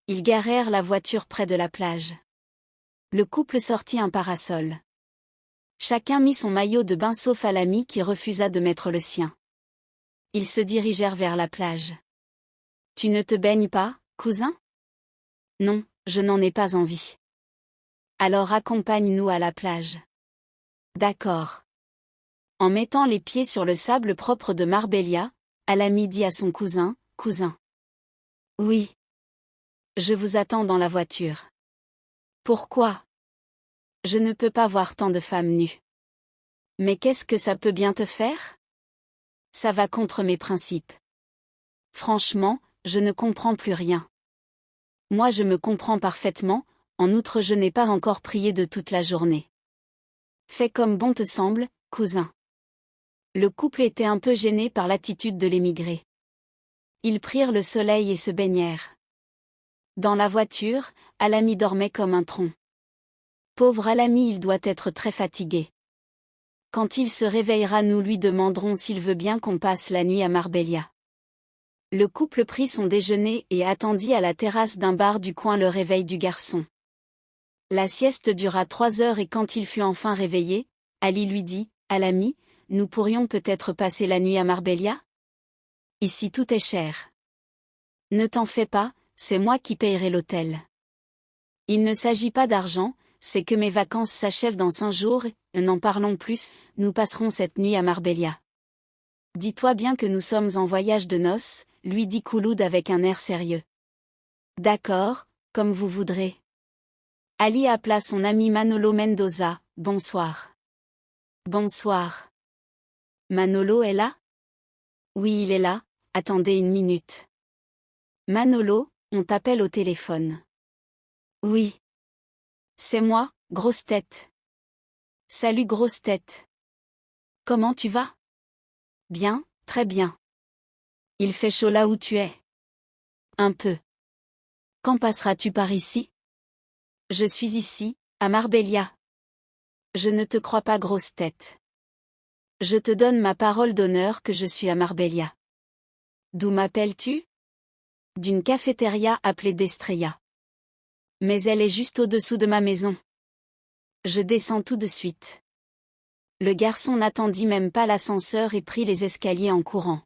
Ils garèrent la voiture près de la plage. Le couple sortit un parasol. Chacun mit son maillot de bain sauf Alami qui refusa de mettre le sien. Ils se dirigèrent vers la plage. Tu ne te baignes pas, cousin? Non, je n'en ai pas envie. Alors accompagne-nous à la plage. D'accord. En mettant les pieds sur le sable propre de Marbella, Alami dit à son cousin, cousin. Oui. Je vous attends dans la voiture. Pourquoi? Je ne peux pas voir tant de femmes nues. Mais qu'est-ce que ça peut bien te faire? Ça va contre mes principes. Franchement, je ne comprends plus rien. Moi je me comprends parfaitement, en outre je n'ai pas encore prié de toute la journée. Fais comme bon te semble, cousin. Le couple était un peu gêné par l'attitude de l'émigré. Ils prirent le soleil et se baignèrent. Dans la voiture, Alami dormait comme un tronc. Pauvre Alami, il doit être très fatigué. Quand il se réveillera, nous lui demanderons s'il veut bien qu'on passe la nuit à Marbella. Le couple prit son déjeuner et attendit à la terrasse d'un bar du coin le réveil du garçon. La sieste dura 3 heures et quand il fut enfin réveillé, Ali lui dit, Alami, nous pourrions peut-être passer la nuit à Marbella? Ici tout est cher. Ne t'en fais pas, c'est moi qui payerai l'hôtel. Il ne s'agit pas d'argent, c'est que mes vacances s'achèvent dans 5 jours, n'en parlons plus, nous passerons cette nuit à Marbella. Dis-toi bien que nous sommes en voyage de noces, lui dit Khouloud avec un air sérieux. D'accord, comme vous voudrez. Ali appela son ami Manolo Mendoza, bonsoir. Bonsoir. Manolo est là? Oui, il est là, attendez une minute. Manolo, on t'appelle au téléphone. Oui. C'est moi, grosse tête. Salut grosse tête. Comment tu vas? Bien, très bien. Il fait chaud là où tu es? Un peu. Quand passeras-tu par ici? Je suis ici, à Marbella. Je ne te crois pas grosse tête. Je te donne ma parole d'honneur que je suis à Marbella. D'où m'appelles-tu? D'une cafétéria appelée Destrella. Mais elle est juste au-dessous de ma maison. Je descends tout de suite. Le garçon n'attendit même pas l'ascenseur et prit les escaliers en courant.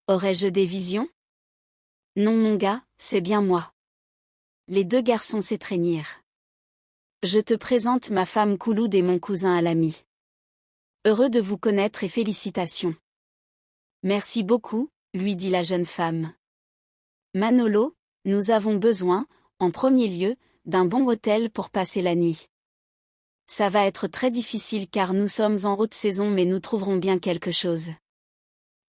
Aurais-je des visions? Non mon gars, c'est bien moi. Les deux garçons s'étreignirent. Je te présente ma femme Khouloud et mon cousin Alami. Heureux de vous connaître et félicitations. Merci beaucoup, lui dit la jeune femme. Manolo, nous avons besoin, en premier lieu, d'un bon hôtel pour passer la nuit. Ça va être très difficile car nous sommes en haute saison mais nous trouverons bien quelque chose.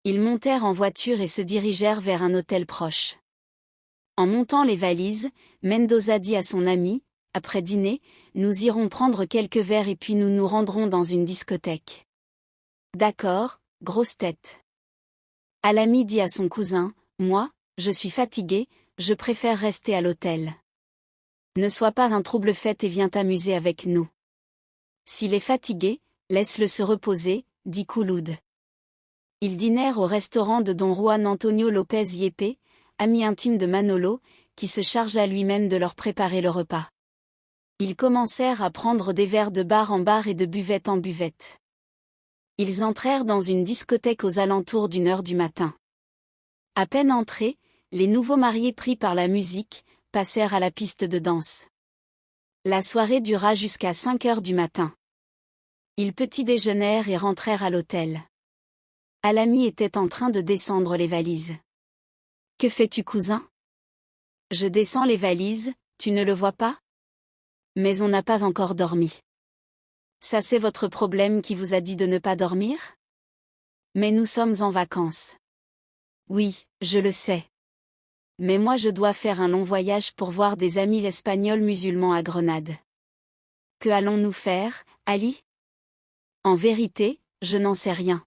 Ils montèrent en voiture et se dirigèrent vers un hôtel proche. En montant les valises, Mendoza dit à son ami, après dîner, nous irons prendre quelques verres et puis nous nous rendrons dans une discothèque. D'accord, grosse tête. Alami dit à son cousin, moi, je suis fatigué, je préfère rester à l'hôtel. Ne sois pas un trouble-fête et viens t'amuser avec nous. S'il est fatigué, laisse-le se reposer, dit Khouloud. Ils dînèrent au restaurant de Don Juan Antonio López Yepes, ami intime de Manolo, qui se chargea lui-même de leur préparer le repas. Ils commencèrent à prendre des verres de bar en bar et de buvette en buvette. Ils entrèrent dans une discothèque aux alentours d'1 heure du matin. À peine entrés, les nouveaux mariés pris par la musique, passèrent à la piste de danse. La soirée dura jusqu'à 5 heures du matin. Ils petit-déjeunèrent et rentrèrent à l'hôtel. Alami était en train de descendre les valises. Que fais-tu, cousin? Je descends les valises, tu ne le vois pas? Mais on n'a pas encore dormi. Ça c'est votre problème qui vous a dit de ne pas dormir? Mais nous sommes en vacances. Oui, je le sais. Mais moi je dois faire un long voyage pour voir des amis espagnols musulmans à Grenade. Que allons-nous faire, Ali? En vérité, je n'en sais rien.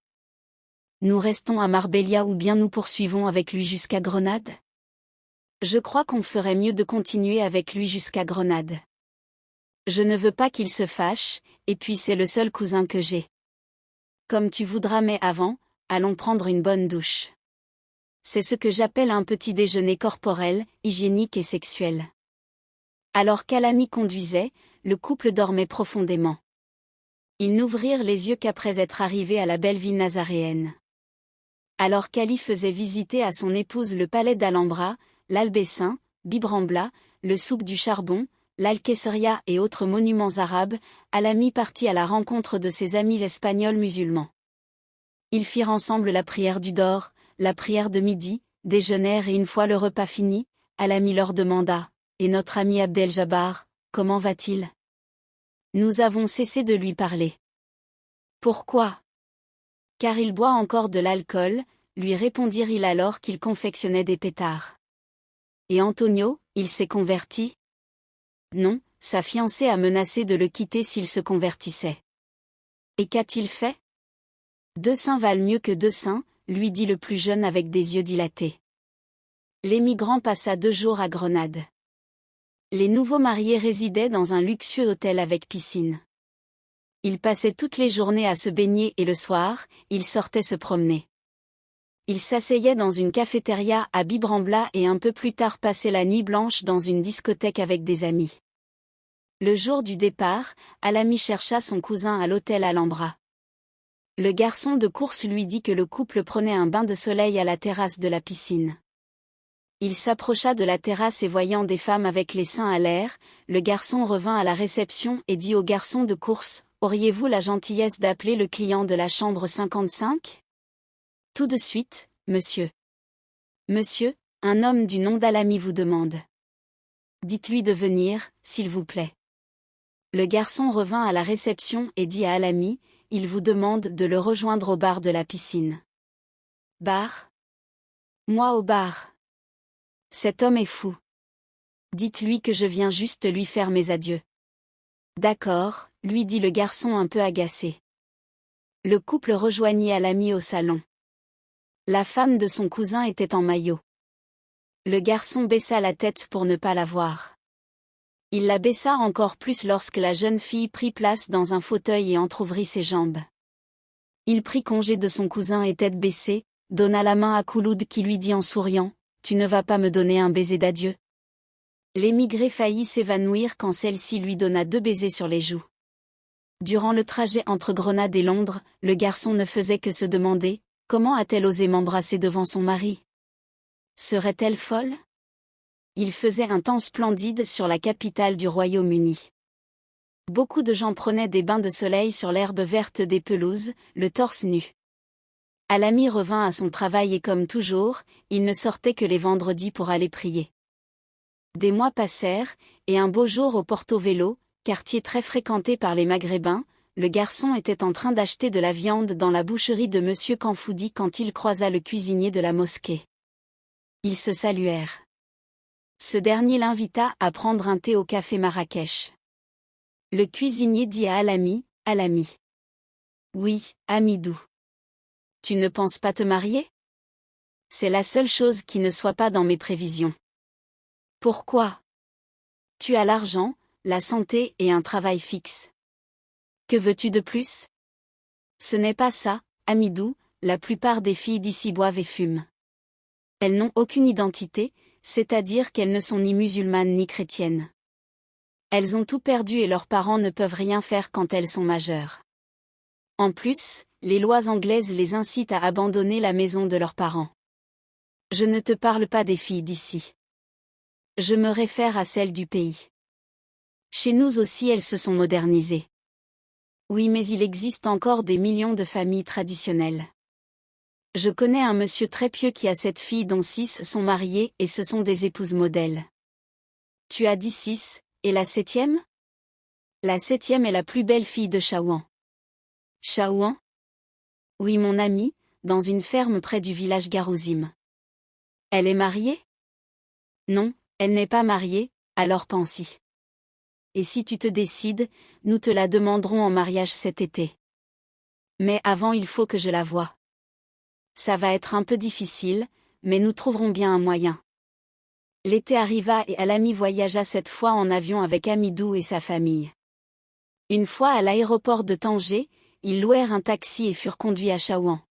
Nous restons à Marbella ou bien nous poursuivons avec lui jusqu'à Grenade? Je crois qu'on ferait mieux de continuer avec lui jusqu'à Grenade. Je ne veux pas qu'il se fâche, et puis c'est le seul cousin que j'ai. Comme tu voudras, mais avant, allons prendre une bonne douche. C'est ce que j'appelle un petit déjeuner corporel, hygiénique et sexuel. Alors qu'Alami conduisait, le couple dormait profondément. Ils n'ouvrirent les yeux qu'après être arrivés à la belle ville nazaréenne. Alors qu'Ali faisait visiter à son épouse le palais d'Alhambra, l'Albessin, Bibrambla, le souk du charbon, l'Alqueseria et autres monuments arabes, Alami partit à la rencontre de ses amis espagnols musulmans. Ils firent ensemble la prière du Dor, la prière de midi, déjeunèrent et une fois le repas fini, Alami leur demanda « Et notre ami Abdel-Jabbar, comment va-t-il » Nous avons cessé de lui parler. Pourquoi? Car il boit encore de l'alcool, lui répondirent-ils alors qu'il confectionnait des pétards. Et Antonio, il s'est converti? Non, sa fiancée a menacé de le quitter s'il se convertissait. Et qu'a-t-il fait? 2 saints valent mieux que 2 saints, lui dit le plus jeune avec des yeux dilatés. L'émigrant passa 2 jours à Grenade. Les nouveaux mariés résidaient dans un luxueux hôtel avec piscine. Ils passaient toutes les journées à se baigner et le soir, ils sortaient se promener. Ils s'asseyaient dans une cafétéria à Bibrambla et un peu plus tard passaient la nuit blanche dans une discothèque avec des amis. Le jour du départ, Alami chercha son cousin à l'hôtel Alhambra. Le garçon de course lui dit que le couple prenait un bain de soleil à la terrasse de la piscine. Il s'approcha de la terrasse et voyant des femmes avec les seins à l'air, le garçon revint à la réception et dit au garçon de course « Auriez-vous la gentillesse d'appeler le client de la chambre 55 ?» Tout de suite, monsieur. Monsieur, un homme du nom d'Alami vous demande. Dites-lui de venir, s'il vous plaît. Le garçon revint à la réception et dit à Alami, il vous demande de le rejoindre au bar de la piscine. Bar? Moi au bar. Cet homme est fou. Dites-lui que je viens juste lui faire mes adieux. D'accord, lui dit le garçon un peu agacé. Le couple rejoignit Alami au salon. La femme de son cousin était en maillot. Le garçon baissa la tête pour ne pas la voir. Il la baissa encore plus lorsque la jeune fille prit place dans un fauteuil et entr'ouvrit ses jambes. Il prit congé de son cousin et tête baissée, donna la main à Kouloud qui lui dit en souriant « Tu ne vas pas me donner un baiser d'adieu ?» L'émigré faillit s'évanouir quand celle-ci lui donna 2 baisers sur les joues. Durant le trajet entre Grenade et Londres, le garçon ne faisait que se demander « Comment a-t-elle osé m'embrasser devant son mari? Serait-elle folle ?» Il faisait un temps splendide sur la capitale du Royaume-Uni. Beaucoup de gens prenaient des bains de soleil sur l'herbe verte des pelouses, le torse nu. Alami revint à son travail et comme toujours, il ne sortait que les vendredis pour aller prier. Des mois passèrent, et un beau jour au Porto-Velo, quartier très fréquenté par les Maghrébins, le garçon était en train d'acheter de la viande dans la boucherie de Monsieur Kanfoudi quand il croisa le cuisinier de la mosquée. Ils se saluèrent. Ce dernier l'invita à prendre un thé au café Marrakech. Le cuisinier dit à Alami, « Alami. »« Oui, Amidou. »« Tu ne penses pas te marier? » ?»« C'est la seule chose qui ne soit pas dans mes prévisions. »« Pourquoi? » ?»« Tu as l'argent, la santé et un travail fixe. Que veux-tu de plus? » ?»« Ce n'est pas ça, Amidou, la plupart des filles d'ici boivent et fument. Elles n'ont aucune identité, c'est-à-dire qu'elles ne sont ni musulmanes ni chrétiennes. Elles ont tout perdu et leurs parents ne peuvent rien faire quand elles sont majeures. En plus, les lois anglaises les incitent à abandonner la maison de leurs parents. Je ne te parle pas des filles d'ici. Je me réfère à celles du pays. Chez nous aussi elles se sont modernisées. Oui, mais il existe encore des millions de familles traditionnelles. Je connais un monsieur très pieux qui a 7 filles dont 6 sont mariées et ce sont des épouses modèles. Tu as dit 6, et la 7e? La 7e est la plus belle fille de Chouan. Chouan? Oui mon ami, dans une ferme près du village Garouzim. Elle est mariée? Non, elle n'est pas mariée, alors pense-y. Et si tu te décides, nous te la demanderons en mariage cet été. Mais avant il faut que je la voie. Ça va être un peu difficile, mais nous trouverons bien un moyen. L'été arriva et Alami voyagea cette fois en avion avec Amidou et sa famille. Une fois à l'aéroport de Tanger, ils louèrent un taxi et furent conduits à Chouan.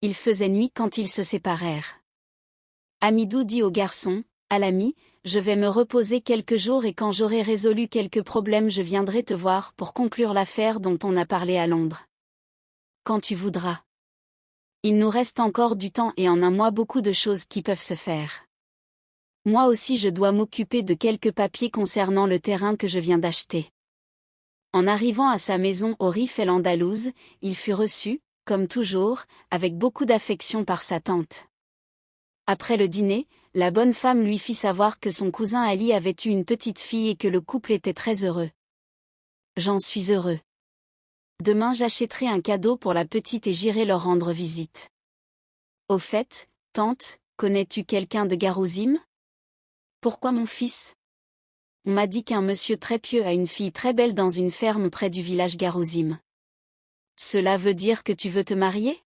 Il faisait nuit quand ils se séparèrent. Amidou dit au garçon, « Alami, je vais me reposer quelques jours et quand j'aurai résolu quelques problèmes je viendrai te voir pour conclure l'affaire dont on a parlé à Londres. Quand tu voudras. Il nous reste encore du temps et en un mois beaucoup de choses qui peuvent se faire. Moi aussi je dois m'occuper de quelques papiers concernant le terrain que je viens d'acheter. » En arrivant à sa maison au Rif el Andalouse, il fut reçu, comme toujours, avec beaucoup d'affection par sa tante. Après le dîner, la bonne femme lui fit savoir que son cousin Ali avait eu une petite fille et que le couple était très heureux. « J'en suis heureux. Demain j'achèterai un cadeau pour la petite et j'irai leur rendre visite. » Au fait, tante, connais-tu quelqu'un de Garouzim? Pourquoi mon fils? On m'a dit qu'un monsieur très pieux a une fille très belle dans une ferme près du village Garouzim. Cela veut dire que tu veux te marier?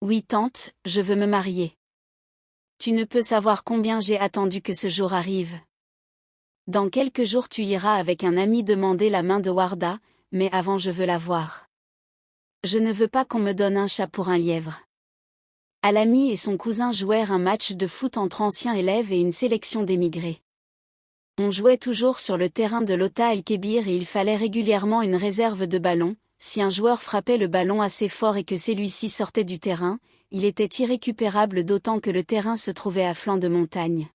Oui tante, je veux me marier. Tu ne peux savoir combien j'ai attendu que ce jour arrive. Dans quelques jours tu iras avec un ami demander la main de Warda, mais avant je veux la voir. Je ne veux pas qu'on me donne un chat pour un lièvre. Alami et son cousin jouèrent un match de foot entre anciens élèves et une sélection d'émigrés. On jouait toujours sur le terrain de Lota el-Kébir et il fallait régulièrement une réserve de ballons. Si un joueur frappait le ballon assez fort et que celui-ci sortait du terrain, il était irrécupérable d'autant que le terrain se trouvait à flanc de montagne.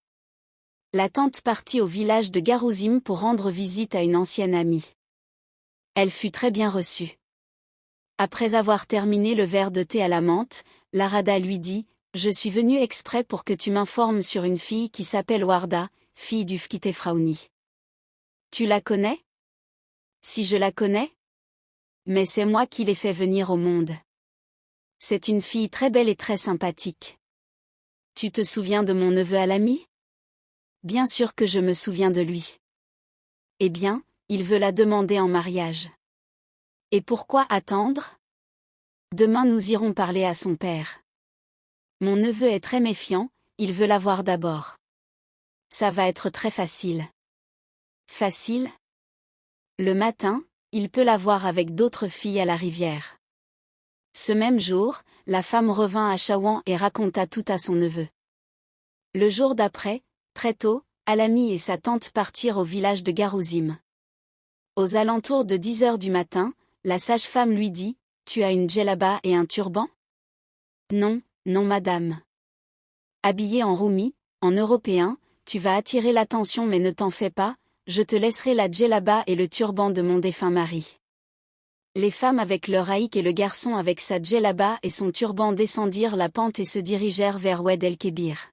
La tante partit au village de Garouzim pour rendre visite à une ancienne amie. Elle fut très bien reçue. Après avoir terminé le verre de thé à la menthe, Larada lui dit, « Je suis venue exprès pour que tu m'informes sur une fille qui s'appelle Warda, fille du Fkité Fraouni. Tu la connais? » Si je la connais? Mais c'est moi qui l'ai fait venir au monde. C'est une fille très belle et très sympathique. Tu te souviens de mon neveu Alami? Bien sûr que je me souviens de lui. Eh bien, il veut la demander en mariage. Et pourquoi attendre? Demain nous irons parler à son père. Mon neveu est très méfiant, il veut la voir d'abord. Ça va être très facile. Facile? Le matin, il peut la voir avec d'autres filles à la rivière. Ce même jour, la femme revint à Chouan et raconta tout à son neveu. Le jour d'après, très tôt, Alami et sa tante partirent au village de Garouzim. Aux alentours de 10 heures du matin, la sage-femme lui dit, « Tu as une djellaba et un turban? » Non, non madame. Habillé en roumi, en européen, tu vas attirer l'attention mais ne t'en fais pas, je te laisserai la djellaba et le turban de mon défunt mari. Les femmes avec leur haïk et le garçon avec sa djellaba et son turban descendirent la pente et se dirigèrent vers Oued el-Kébir.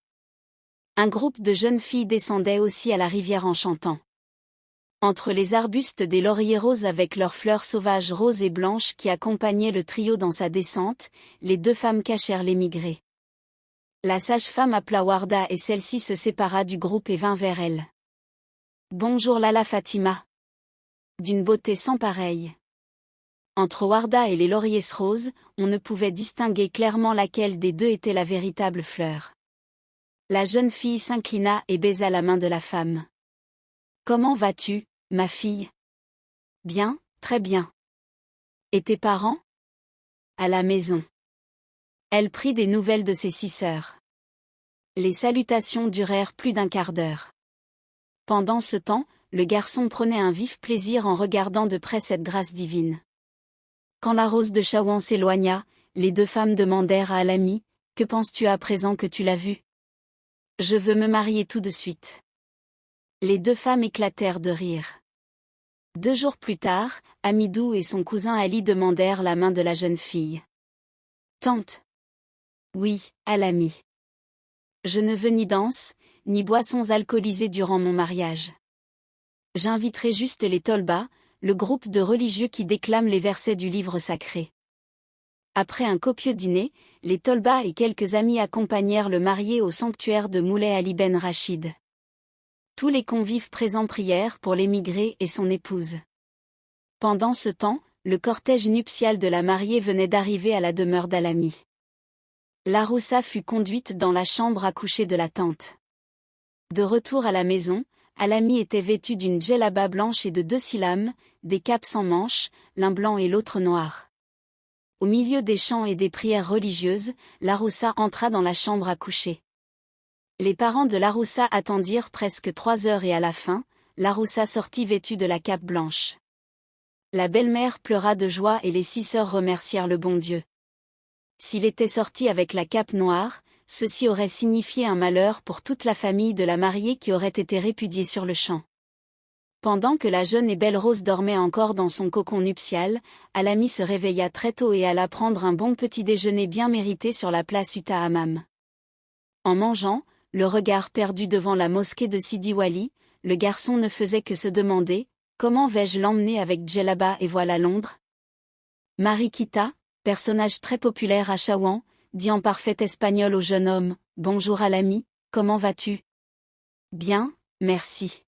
Un groupe de jeunes filles descendait aussi à la rivière en chantant. Entre les arbustes des lauriers roses avec leurs fleurs sauvages roses et blanches qui accompagnaient le trio dans sa descente, les deux femmes cachèrent l'émigré. La sage-femme appela Warda et celle-ci se sépara du groupe et vint vers elle. « Bonjour Lala Fatima. » D'une beauté sans pareille. Entre Warda et les lauriers roses, on ne pouvait distinguer clairement laquelle des deux était la véritable fleur. La jeune fille s'inclina et baisa la main de la femme. « Comment vas-tu, ma fille? »« Bien, très bien. »« Et tes parents? »« À la maison. » Elle prit des nouvelles de ses 6 sœurs. Les salutations durèrent plus d'un quart d'heure. Pendant ce temps, le garçon prenait un vif plaisir en regardant de près cette grâce divine. Quand la rose de Chouan s'éloigna, les deux femmes demandèrent à Alami, « Que penses-tu à présent que tu l'as vu? »« Je veux me marier tout de suite. » Les deux femmes éclatèrent de rire. 2 jours plus tard, Amidou et son cousin Ali demandèrent la main de la jeune fille. « Tante. Oui, à l'ami. Je ne veux ni danse, ni boissons alcoolisées durant mon mariage. J'inviterai juste les tolbas, le groupe de religieux qui déclament les versets du livre sacré. Après un copieux dîner, les tolbas et quelques amis accompagnèrent le marié au sanctuaire de Moulay Ali Ben Rachid. Tous les convives présents prièrent pour l'émigré et son épouse. Pendant ce temps, le cortège nuptial de la mariée venait d'arriver à la demeure d'Alami. L'Aroussa fut conduite dans la chambre à coucher de la tante. De retour à la maison, Alami était vêtue d'une djellaba blanche et de 2 silames, des capes sans manches, l'un blanc et l'autre noir. Au milieu des chants et des prières religieuses, l'Aroussa entra dans la chambre à coucher. Les parents de l'Aroussa attendirent presque 3 heures et à la fin, l'Aroussa sortit vêtue de la cape blanche. La belle-mère pleura de joie et les 6 sœurs remercièrent le bon Dieu. S'il était sorti avec la cape noire, ceci aurait signifié un malheur pour toute la famille de la mariée qui aurait été répudiée sur le champ. Pendant que la jeune et belle Rose dormait encore dans son cocon nuptial, Alami se réveilla très tôt et alla prendre un bon petit déjeuner bien mérité sur la place Uta Hammam. En mangeant, le regard perdu devant la mosquée de Sidi Wali, le garçon ne faisait que se demander « Comment vais-je l'emmener avec djellaba et voile à Londres ?» Mariquita, personnage très populaire à Chouan, dit en parfait espagnol au jeune homme « Bonjour Alami, comment vas-tu ?»« Bien, merci.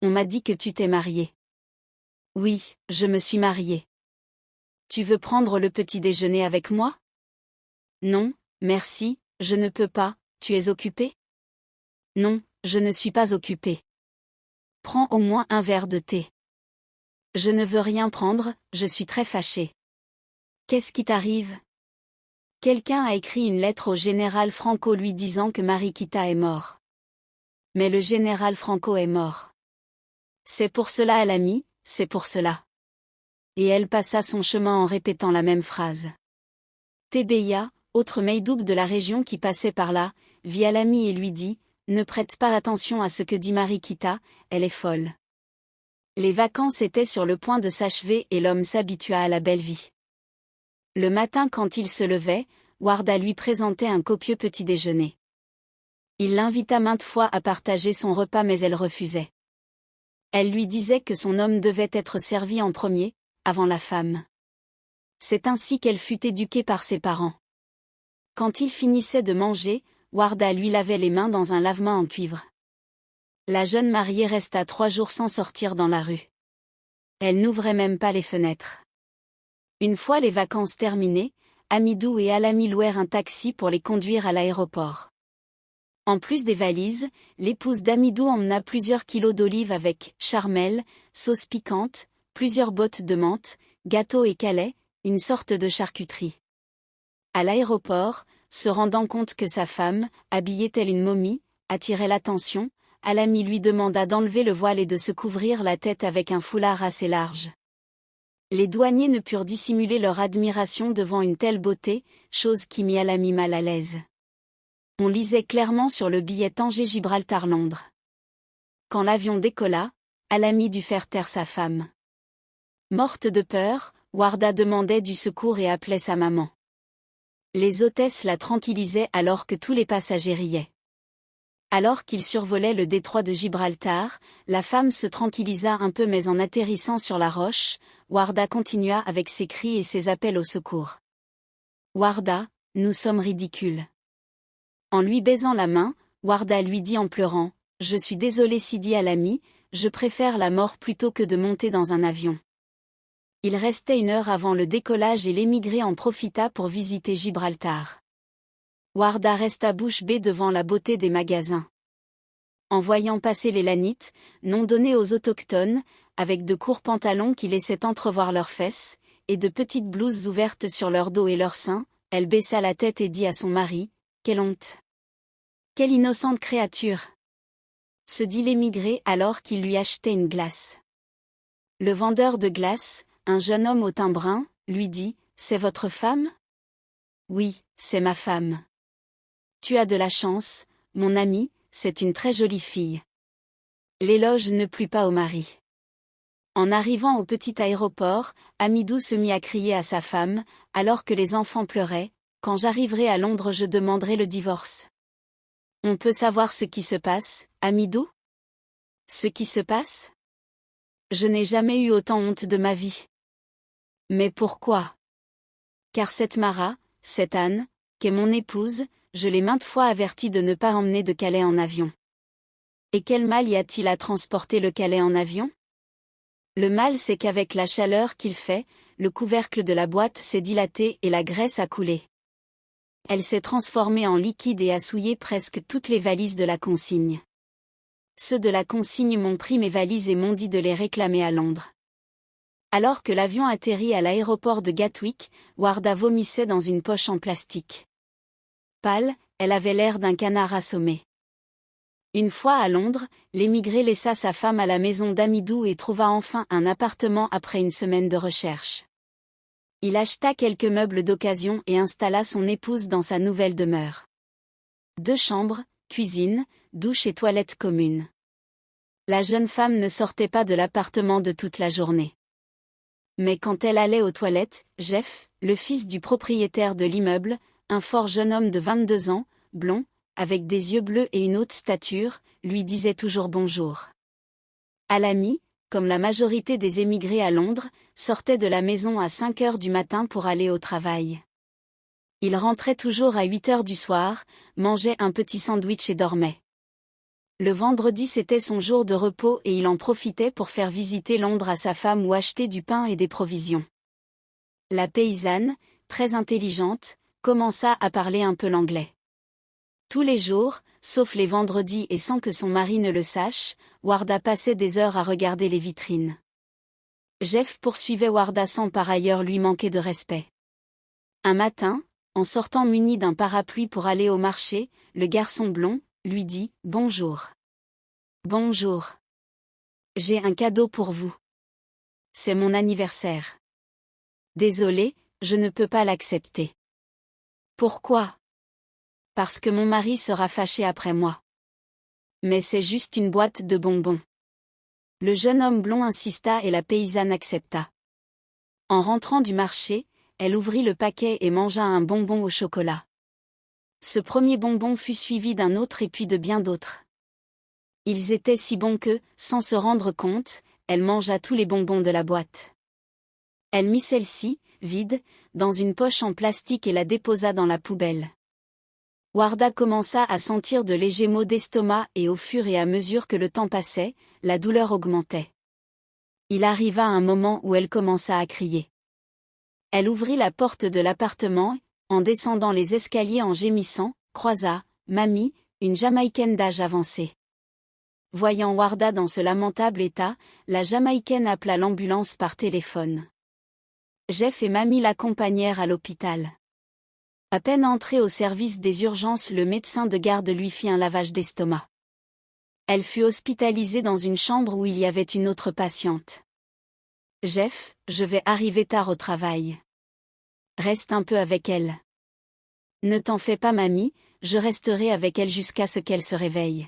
On m'a dit que tu t'es marié. »« Oui, je me suis marié. »« Tu veux prendre le petit déjeuner avec moi ?»« Non, merci, je ne peux pas, tu es occupé ?»« Non, je ne suis pas occupé. »« Prends au moins un verre de thé. »« Je ne veux rien prendre, je suis très fâché. »« Qu'est-ce qui t'arrive ?» Quelqu'un a écrit une lettre au général Franco lui disant que Mariquita est mort. Mais le général Franco est mort. C'est pour cela Alami, c'est pour cela. Et elle passa son chemin en répétant la même phrase. Tebeya, autre Meidoub de la région qui passait par là, vit Alami et lui dit « Ne prête pas attention à ce que dit Mariquita, elle est folle. » Les vacances étaient sur le point de s'achever et l'homme s'habitua à la belle vie. Le matin quand il se levait, Warda lui présentait un copieux petit déjeuner. Il l'invita maintes fois à partager son repas mais elle refusait. Elle lui disait que son homme devait être servi en premier, avant la femme. C'est ainsi qu'elle fut éduquée par ses parents. Quand il finissait de manger, Warda lui lavait les mains dans un lave-mains en cuivre. La jeune mariée resta 3 jours sans sortir dans la rue. Elle n'ouvrait même pas les fenêtres. Une fois les vacances terminées, Amidou et Alami louèrent un taxi pour les conduire à l'aéroport. En plus des valises, l'épouse d'Amidou emmena plusieurs kilos d'olives avec charmel, sauce piquante, plusieurs bottes de menthe, gâteaux et calais, une sorte de charcuterie. À l'aéroport, se rendant compte que sa femme, habillée telle une momie, attirait l'attention, Alami lui demanda d'enlever le voile et de se couvrir la tête avec un foulard assez large. Les douaniers ne purent dissimuler leur admiration devant une telle beauté, chose qui mit Alami mal à l'aise. On lisait clairement sur le billet Tanger-Gibraltar-Londres. Quand l'avion décolla, Alami dut faire taire sa femme. Morte de peur, Warda demandait du secours et appelait sa maman. Les hôtesses la tranquillisaient alors que tous les passagers riaient. Alors qu'il survolait le détroit de Gibraltar, la femme se tranquillisa un peu mais en atterrissant sur la roche, Warda continua avec ses cris et ses appels au secours. « Warda, nous sommes ridicules. » En lui baisant la main, Warda lui dit en pleurant « Je suis désolée Sidi Alami, je préfère la mort plutôt que de monter dans un avion. » Il restait 1 heure avant le décollage et l'émigré en profita pour visiter Gibraltar. Warda resta bouche bée devant la beauté des magasins. En voyant passer les lanites, nom donné aux autochtones, avec de courts pantalons qui laissaient entrevoir leurs fesses, et de petites blouses ouvertes sur leur dos et leurs seins, elle baissa la tête et dit à son mari « Quelle honte! Quelle innocente créature !» se dit l'émigré alors qu'il lui achetait une glace. Le vendeur de glace, un jeune homme au teint brun, lui dit « C'est votre femme ?»« Oui, c'est ma femme. »« Tu as de la chance, mon ami, c'est une très jolie fille. » L'éloge ne plut pas au mari. En arrivant au petit aéroport, Amidou se mit à crier à sa femme, alors que les enfants pleuraient Quand j'arriverai à Londres, je demanderai le divorce. On peut savoir ce qui se passe, Amidou? Ce qui se passe? Je n'ai jamais eu autant honte de ma vie. Mais pourquoi? Car cette Mara, cette Anne, qu'est mon épouse, je l'ai maintes fois avertie de ne pas emmener de Calais en avion. Et quel mal y a-t-il à transporter le Calais en avion? Le mal, c'est qu'avec la chaleur qu'il fait, le couvercle de la boîte s'est dilaté et la graisse a coulé. Elle s'est transformée en liquide et a souillé presque toutes les valises de la consigne. Ceux de la consigne m'ont pris mes valises et m'ont dit de les réclamer à Londres. Alors que l'avion atterrit à l'aéroport de Gatwick, Warda vomissait dans une poche en plastique. Pâle, elle avait l'air d'un canard assommé. Une fois à Londres, l'émigré laissa sa femme à la maison d'Amidou et trouva enfin un appartement après une semaine de recherche. Il acheta quelques meubles d'occasion et installa son épouse dans sa nouvelle demeure. 2 chambres, cuisine, douche et toilette commune. La jeune femme ne sortait pas de l'appartement de toute la journée. Mais quand elle allait aux toilettes, Jeff, le fils du propriétaire de l'immeuble, un fort jeune homme de 22 ans, blond, avec des yeux bleus et une haute stature, lui disait toujours bonjour. Alami, comme la majorité des émigrés à Londres, sortait de la maison à 5 heures du matin pour aller au travail. Il rentrait toujours à 8 heures du soir, mangeait un petit sandwich et dormait. Le vendredi, c'était son jour de repos et il en profitait pour faire visiter Londres à sa femme ou acheter du pain et des provisions. La paysanne, très intelligente, commença à parler un peu l'anglais. Tous les jours, sauf les vendredis et sans que son mari ne le sache, Warda passait des heures à regarder les vitrines. Jeff poursuivait Warda sans par ailleurs lui manquer de respect. Un matin, en sortant muni d'un parapluie pour aller au marché, le garçon blond lui dit « Bonjour. »« Bonjour. J'ai un cadeau pour vous. C'est mon anniversaire. »« Désolé, je ne peux pas l'accepter. »« Pourquoi ? » ?»« Parce que mon mari sera fâché après moi. »« Mais c'est juste une boîte de bonbons. » Le jeune homme blond insista et la paysanne accepta. En rentrant du marché, elle ouvrit le paquet et mangea un bonbon au chocolat. Ce premier bonbon fut suivi d'un autre et puis de bien d'autres. Ils étaient si bons que, sans se rendre compte, elle mangea tous les bonbons de la boîte. Elle mit celle-ci, vide, dans une poche en plastique et la déposa dans la poubelle. Warda commença à sentir de légers maux d'estomac et au fur et à mesure que le temps passait, la douleur augmentait. Il arriva un moment où elle commença à crier. Elle ouvrit la porte de l'appartement, en descendant les escaliers en gémissant, croisa « Mamie », une Jamaïcaine d'âge avancé. Voyant Warda dans ce lamentable état, la Jamaïcaine appela l'ambulance par téléphone. Jeff et Mamie l'accompagnèrent à l'hôpital. À peine entrée au service des urgences, le médecin de garde lui fit un lavage d'estomac. Elle fut hospitalisée dans une chambre où il y avait une autre patiente. « Jeff, je vais arriver tard au travail. Reste un peu avec elle. »« Ne t'en fais pas, mamie, je resterai avec elle jusqu'à ce qu'elle se réveille. »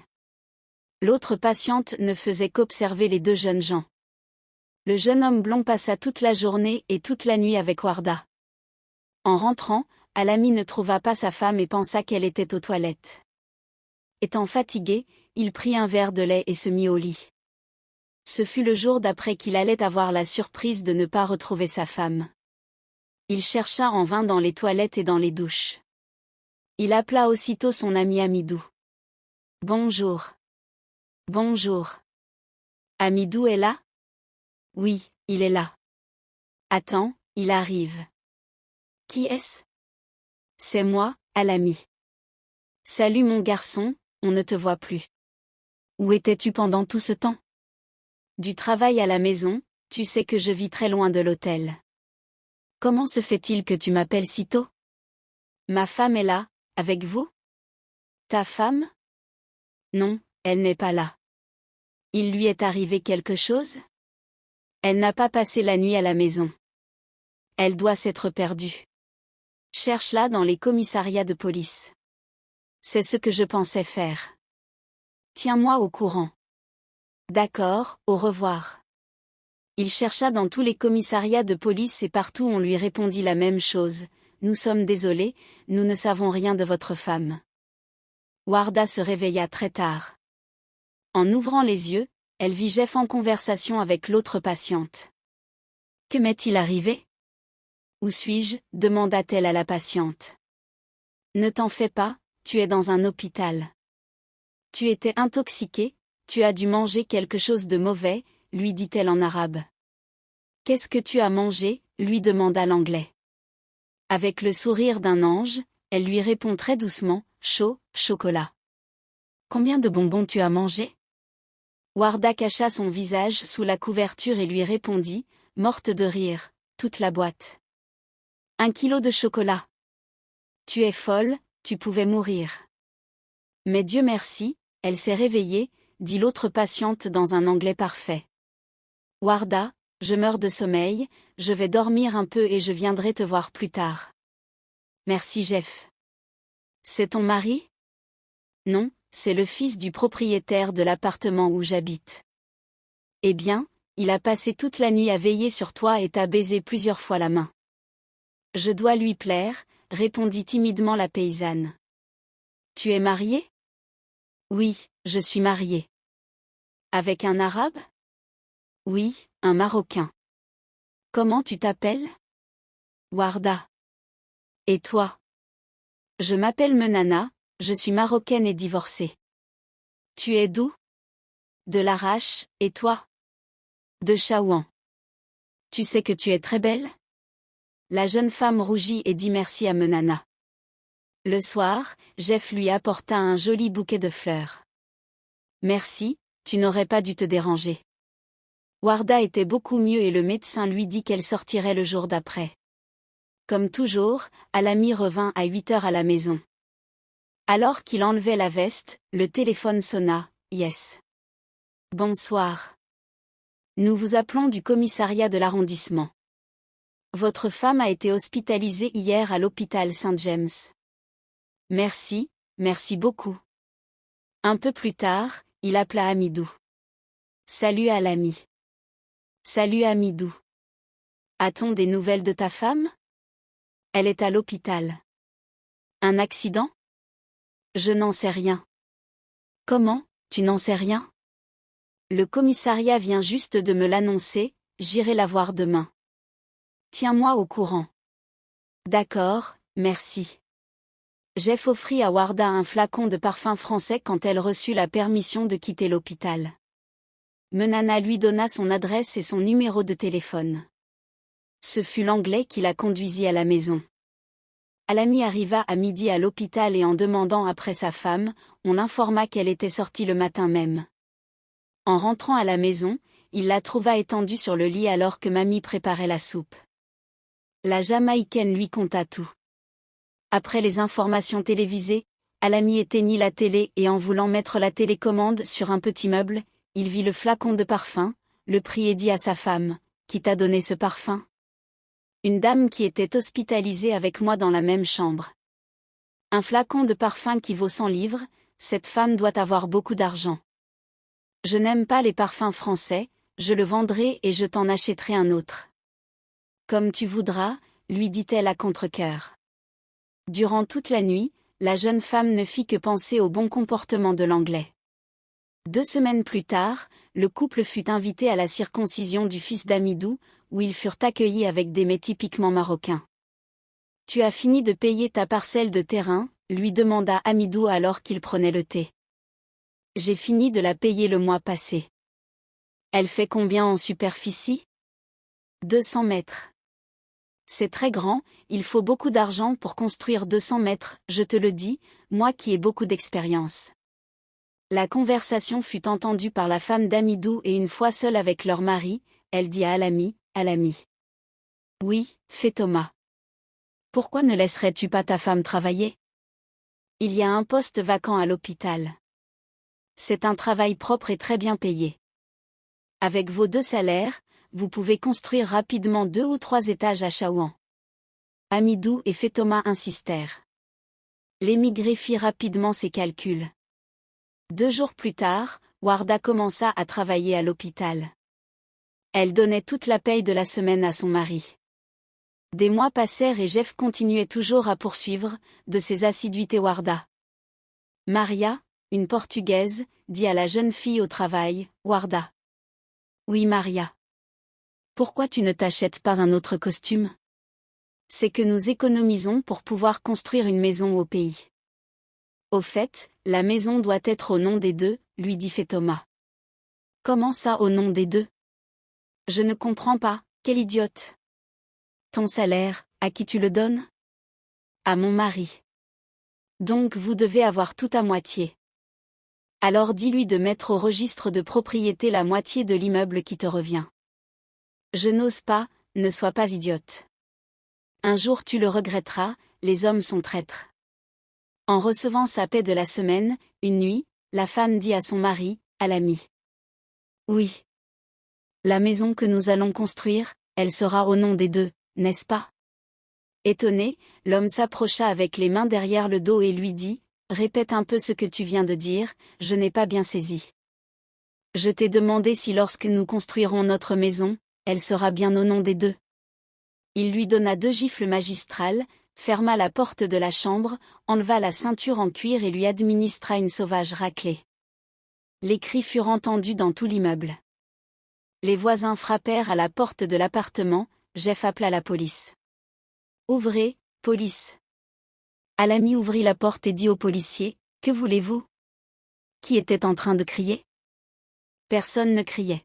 L'autre patiente ne faisait qu'observer les 2 jeunes gens. Le jeune homme blond passa toute la journée et toute la nuit avec Warda. En rentrant, Alami ne trouva pas sa femme et pensa qu'elle était aux toilettes. Étant fatigué, il prit un verre de lait et se mit au lit. Ce fut le jour d'après qu'il allait avoir la surprise de ne pas retrouver sa femme. Il chercha en vain dans les toilettes et dans les douches. Il appela aussitôt son ami Amidou. « Bonjour. »« Bonjour. Amidou est là ? » ?»« Oui, il est là. »« Attends, il arrive. »« Qui est-ce ? » ?»« C'est moi, Alami. »« Salut mon garçon, on ne te voit plus. Où étais-tu pendant tout ce temps ? » ?»« Du travail à la maison, tu sais que je vis très loin de l'hôtel. »« Comment se fait-il que tu m'appelles si tôt ? » ?»« Ma femme est là, avec vous ? » ?»« Ta femme ? » ?»« Non, elle n'est pas là. »« Il lui est arrivé quelque chose ? » ?»« Elle n'a pas passé la nuit à la maison. Elle doit s'être perdue. Cherche-la dans les commissariats de police. C'est ce que je pensais faire. Tiens-moi au courant. D'accord, au revoir. Il chercha dans tous les commissariats de police et partout on lui répondit la même chose. nous sommes désolés, nous ne savons rien de votre femme. Warda se réveilla très tard. En ouvrant les yeux, elle vit Jeff en conversation avec l'autre patiente. Que m'est-il arrivé? Où suis-je? Demanda-t-elle à la patiente. Ne t'en fais pas, tu es dans un hôpital. Tu étais intoxiqué, tu as dû manger quelque chose de mauvais, lui dit-elle en arabe. Qu'est-ce que tu as mangé? Lui demanda l'anglais. Avec le sourire d'un ange, elle lui répond très doucement, chaud, chocolat. Combien de bonbons tu as mangé? Warda cacha son visage sous la couverture et lui répondit, morte de rire, toute la boîte. 1 kilo de chocolat. Tu es folle, tu pouvais mourir. Mais Dieu merci, elle s'est réveillée, dit l'autre patiente dans un anglais parfait. Warda, je meurs de sommeil, je vais dormir un peu et je viendrai te voir plus tard. Merci Jeff. C'est ton mari? Non, c'est le fils du propriétaire de l'appartement où j'habite. Eh bien, il a passé toute la nuit à veiller sur toi et t'a baisé plusieurs fois la main. Je dois lui plaire, répondit timidement la paysanne. Tu es mariée? Oui, je suis mariée. Avec un arabe? Oui, un marocain. Comment tu t'appelles? Warda. Et toi? Je m'appelle Menana, je suis marocaine et divorcée. Tu es d'où? De l'Arrache, et toi? De Chaouan. Tu sais que tu es très belle? La jeune femme rougit et dit merci à Menana. Le soir, Jeff lui apporta un joli bouquet de fleurs. Merci, tu n'aurais pas dû te déranger. Warda était beaucoup mieux et le médecin lui dit qu'elle sortirait le jour d'après. Comme toujours, Alami revint à 8 heures à la maison. Alors qu'il enlevait la veste, le téléphone sonna, yes. Bonsoir. Nous vous appelons du commissariat de l'arrondissement. Votre femme a été hospitalisée hier à l'hôpital Saint-James. Merci, merci beaucoup. Un peu plus tard, il appela Amidou. Salut Alami. Salut Amidou. A-t-on des nouvelles de ta femme? Elle est à l'hôpital. Un accident? Je n'en sais rien. Comment, tu n'en sais rien? Le commissariat vient juste de me l'annoncer, j'irai la voir demain. Tiens-moi au courant. D'accord, merci. Jeff offrit à Warda un flacon de parfum français quand elle reçut la permission de quitter l'hôpital. Menana lui donna son adresse et son numéro de téléphone. Ce fut l'anglais qui la conduisit à la maison. Alami arriva à midi à l'hôpital et en demandant après sa femme, on l'informa qu'elle était sortie le matin même. En rentrant à la maison, il la trouva étendue sur le lit alors que mamie préparait la soupe. La Jamaïcaine lui conta tout. Après les informations télévisées, Alami éteignit la télé et en voulant mettre la télécommande sur un petit meuble, il vit le flacon de parfum, le prit et dit à sa femme, « Qui t'a donné ce parfum ?» Une dame qui était hospitalisée avec moi dans la même chambre. Un flacon de parfum qui vaut 100 livres, cette femme doit avoir beaucoup d'argent. Je n'aime pas les parfums français, je le vendrai et je t'en achèterai un autre. Comme tu voudras, lui dit-elle à contre-cœur. Durant toute la nuit, la jeune femme ne fit que penser au bon comportement de l'anglais. 2 semaines plus tard, le couple fut invité à la circoncision du fils d'Amidou, où ils furent accueillis avec des mets typiquement marocains. « Tu as fini de payer ta parcelle de terrain ?» lui demanda Amidou alors qu'il prenait le thé. « J'ai fini de la payer le mois passé. » Elle fait combien en superficie? 200 mètres. C'est très grand, il faut beaucoup d'argent pour construire 200 mètres, je te le dis, moi qui ai beaucoup d'expérience. La conversation fut entendue par la femme d'Amidou et une fois seule avec leur mari, elle dit à Alami, « Alami. Oui, fais Thomas. Pourquoi ne laisserais-tu pas ta femme travailler? Il y a un poste vacant à l'hôpital. C'est un travail propre et très bien payé. Avec vos 2 salaires, vous pouvez construire rapidement 2 ou 3 étages à Chaouan. » Amidou et Thomas insistèrent. L'émigré fit rapidement ses calculs. 2 jours plus tard, Warda commença à travailler à l'hôpital. Elle donnait toute la paye de la semaine à son mari. Des mois passèrent et Jeff continuait toujours à poursuivre, de ses assiduités Warda. Maria, une Portugaise, dit à la jeune fille au travail, Warda. Oui Maria. Pourquoi tu ne t'achètes pas un autre costume? C'est que nous économisons pour pouvoir construire une maison au pays. Au fait, la maison doit être au nom des deux, lui dit fait Thomas. Comment ça au nom des deux? Je ne comprends pas, quelle idiote. Ton salaire, à qui tu le donnes? À mon mari. Donc vous devez avoir tout à moitié. Alors dis-lui de mettre au registre de propriété la moitié de l'immeuble qui te revient. Je n'ose pas, ne sois pas idiote. Un jour tu le regretteras, les hommes sont traîtres. En recevant sa paie de la semaine, une nuit, la femme dit à son mari, à l'ami. Oui. La maison que nous allons construire, elle sera au nom des deux, n'est-ce pas? Étonné, l'homme s'approcha avec les mains derrière le dos et lui dit, répète un peu ce que tu viens de dire, je n'ai pas bien saisi. Je t'ai demandé si lorsque nous construirons notre maison, elle sera bien au nom des deux. Il lui donna 2 gifles magistrales, ferma la porte de la chambre, enleva la ceinture en cuir et lui administra une sauvage raclée. Les cris furent entendus dans tout l'immeuble. Les voisins frappèrent à la porte de l'appartement, Jeff appela la police. Ouvrez, police. Alami ouvrit la porte et dit au policier, que voulez-vous? Qui était en train de crier? Personne ne criait.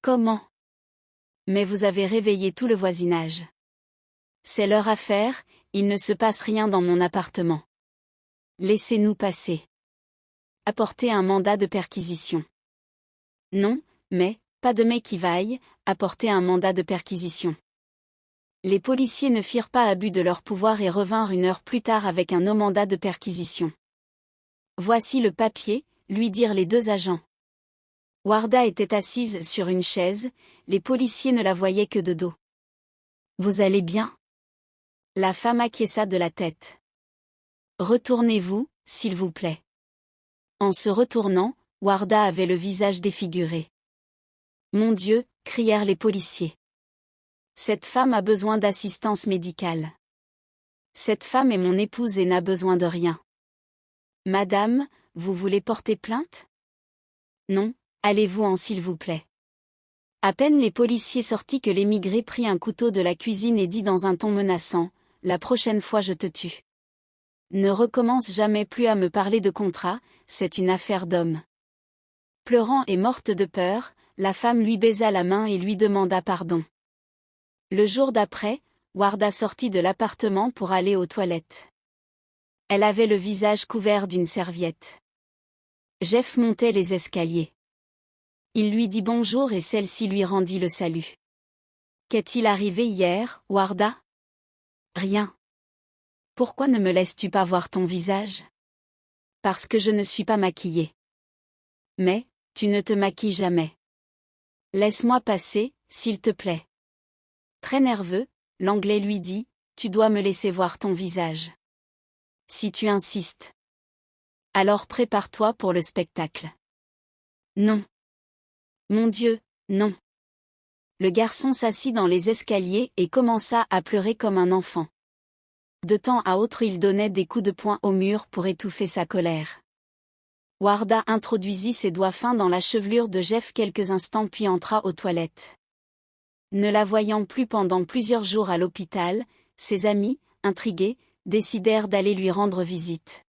Comment? Mais vous avez réveillé tout le voisinage. C'est leur affaire, il ne se passe rien dans mon appartement. Laissez-nous passer. Apportez un mandat de perquisition. Non, mais, pas de mec qui vaille, apportez un mandat de perquisition. Les policiers ne firent pas abus de leur pouvoir et revinrent 1 heure plus tard avec un mandat de perquisition. Voici le papier, lui dirent les 2 agents. Warda était assise sur une chaise, les policiers ne la voyaient que de dos. Vous allez bien? La femme acquiesça de la tête. Retournez-vous, s'il vous plaît. En se retournant, Warda avait le visage défiguré. Mon Dieu, crièrent les policiers. Cette femme a besoin d'assistance médicale. Cette femme est mon épouse et n'a besoin de rien. Madame, vous voulez porter plainte? Non, allez-vous-en s'il vous plaît. À peine les policiers sortis que l'émigré prit un couteau de la cuisine et dit dans un ton menaçant, la prochaine fois je te tue. Ne recommence jamais plus à me parler de contrat, c'est une affaire d'homme. Pleurant et morte de peur, la femme lui baisa la main et lui demanda pardon. Le jour d'après, Warda sortit de l'appartement pour aller aux toilettes. Elle avait le visage couvert d'une serviette. Jeff montait les escaliers. Il lui dit bonjour et celle-ci lui rendit le salut. Qu'est-il arrivé hier, Warda? Rien. Pourquoi ne me laisses-tu pas voir ton visage? Parce que je ne suis pas maquillée. Mais, tu ne te maquilles jamais. Laisse-moi passer, s'il te plaît. Très nerveux, l'Anglais lui dit, tu dois me laisser voir ton visage. Si tu insistes. Alors prépare-toi pour le spectacle. Non. Mon Dieu, non. Le garçon s'assit dans les escaliers et commença à pleurer comme un enfant. De temps à autre il donnait des coups de poing au mur pour étouffer sa colère. Warda introduisit ses doigts fins dans la chevelure de Jeff quelques instants puis entra aux toilettes. Ne la voyant plus pendant plusieurs jours à l'hôpital, ses amis, intrigués, décidèrent d'aller lui rendre visite.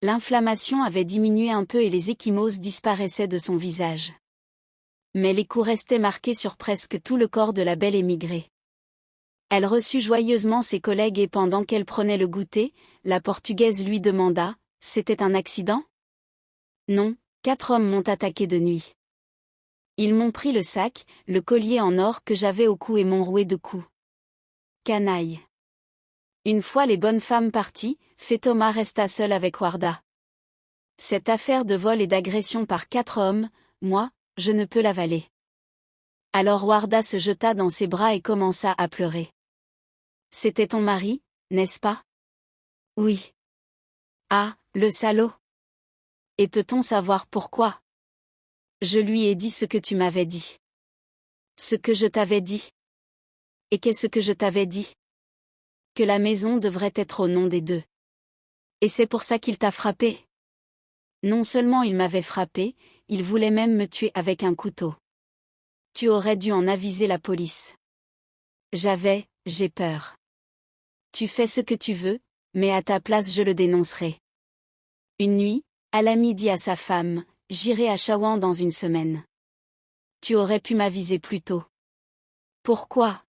L'inflammation avait diminué un peu et les ecchymoses disparaissaient de son visage. Mais les coups restaient marqués sur presque tout le corps de la belle émigrée. Elle reçut joyeusement ses collègues et pendant qu'elle prenait le goûter, la Portugaise lui demanda, « C'était un accident ?» Non, 4 hommes m'ont attaqué de nuit. Ils m'ont pris le sac, le collier en or que j'avais au cou et m'ont roué de coups. Canaille. Une fois les bonnes femmes parties, Thomas resta seul avec Warda. Cette affaire de vol et d'agression par 4 hommes, moi, je ne peux l'avaler. Alors Warda se jeta dans ses bras et commença à pleurer. C'était ton mari, n'est-ce pas? Oui. Ah, le salaud. Et peut-on savoir pourquoi? Je lui ai dit ce que tu m'avais dit. Ce que je t'avais dit. Et qu'est-ce que je t'avais dit? Que la maison devrait être au nom des deux. Et c'est pour ça qu'il t'a frappé? Non seulement il m'avait frappé, il voulait même me tuer avec un couteau. Tu aurais dû en aviser la police. J'ai peur. Tu fais ce que tu veux, mais à ta place je le dénoncerai. Une nuit, Alami dit à sa femme, j'irai à Chawan dans une semaine. Tu aurais pu m'aviser plus tôt. Pourquoi?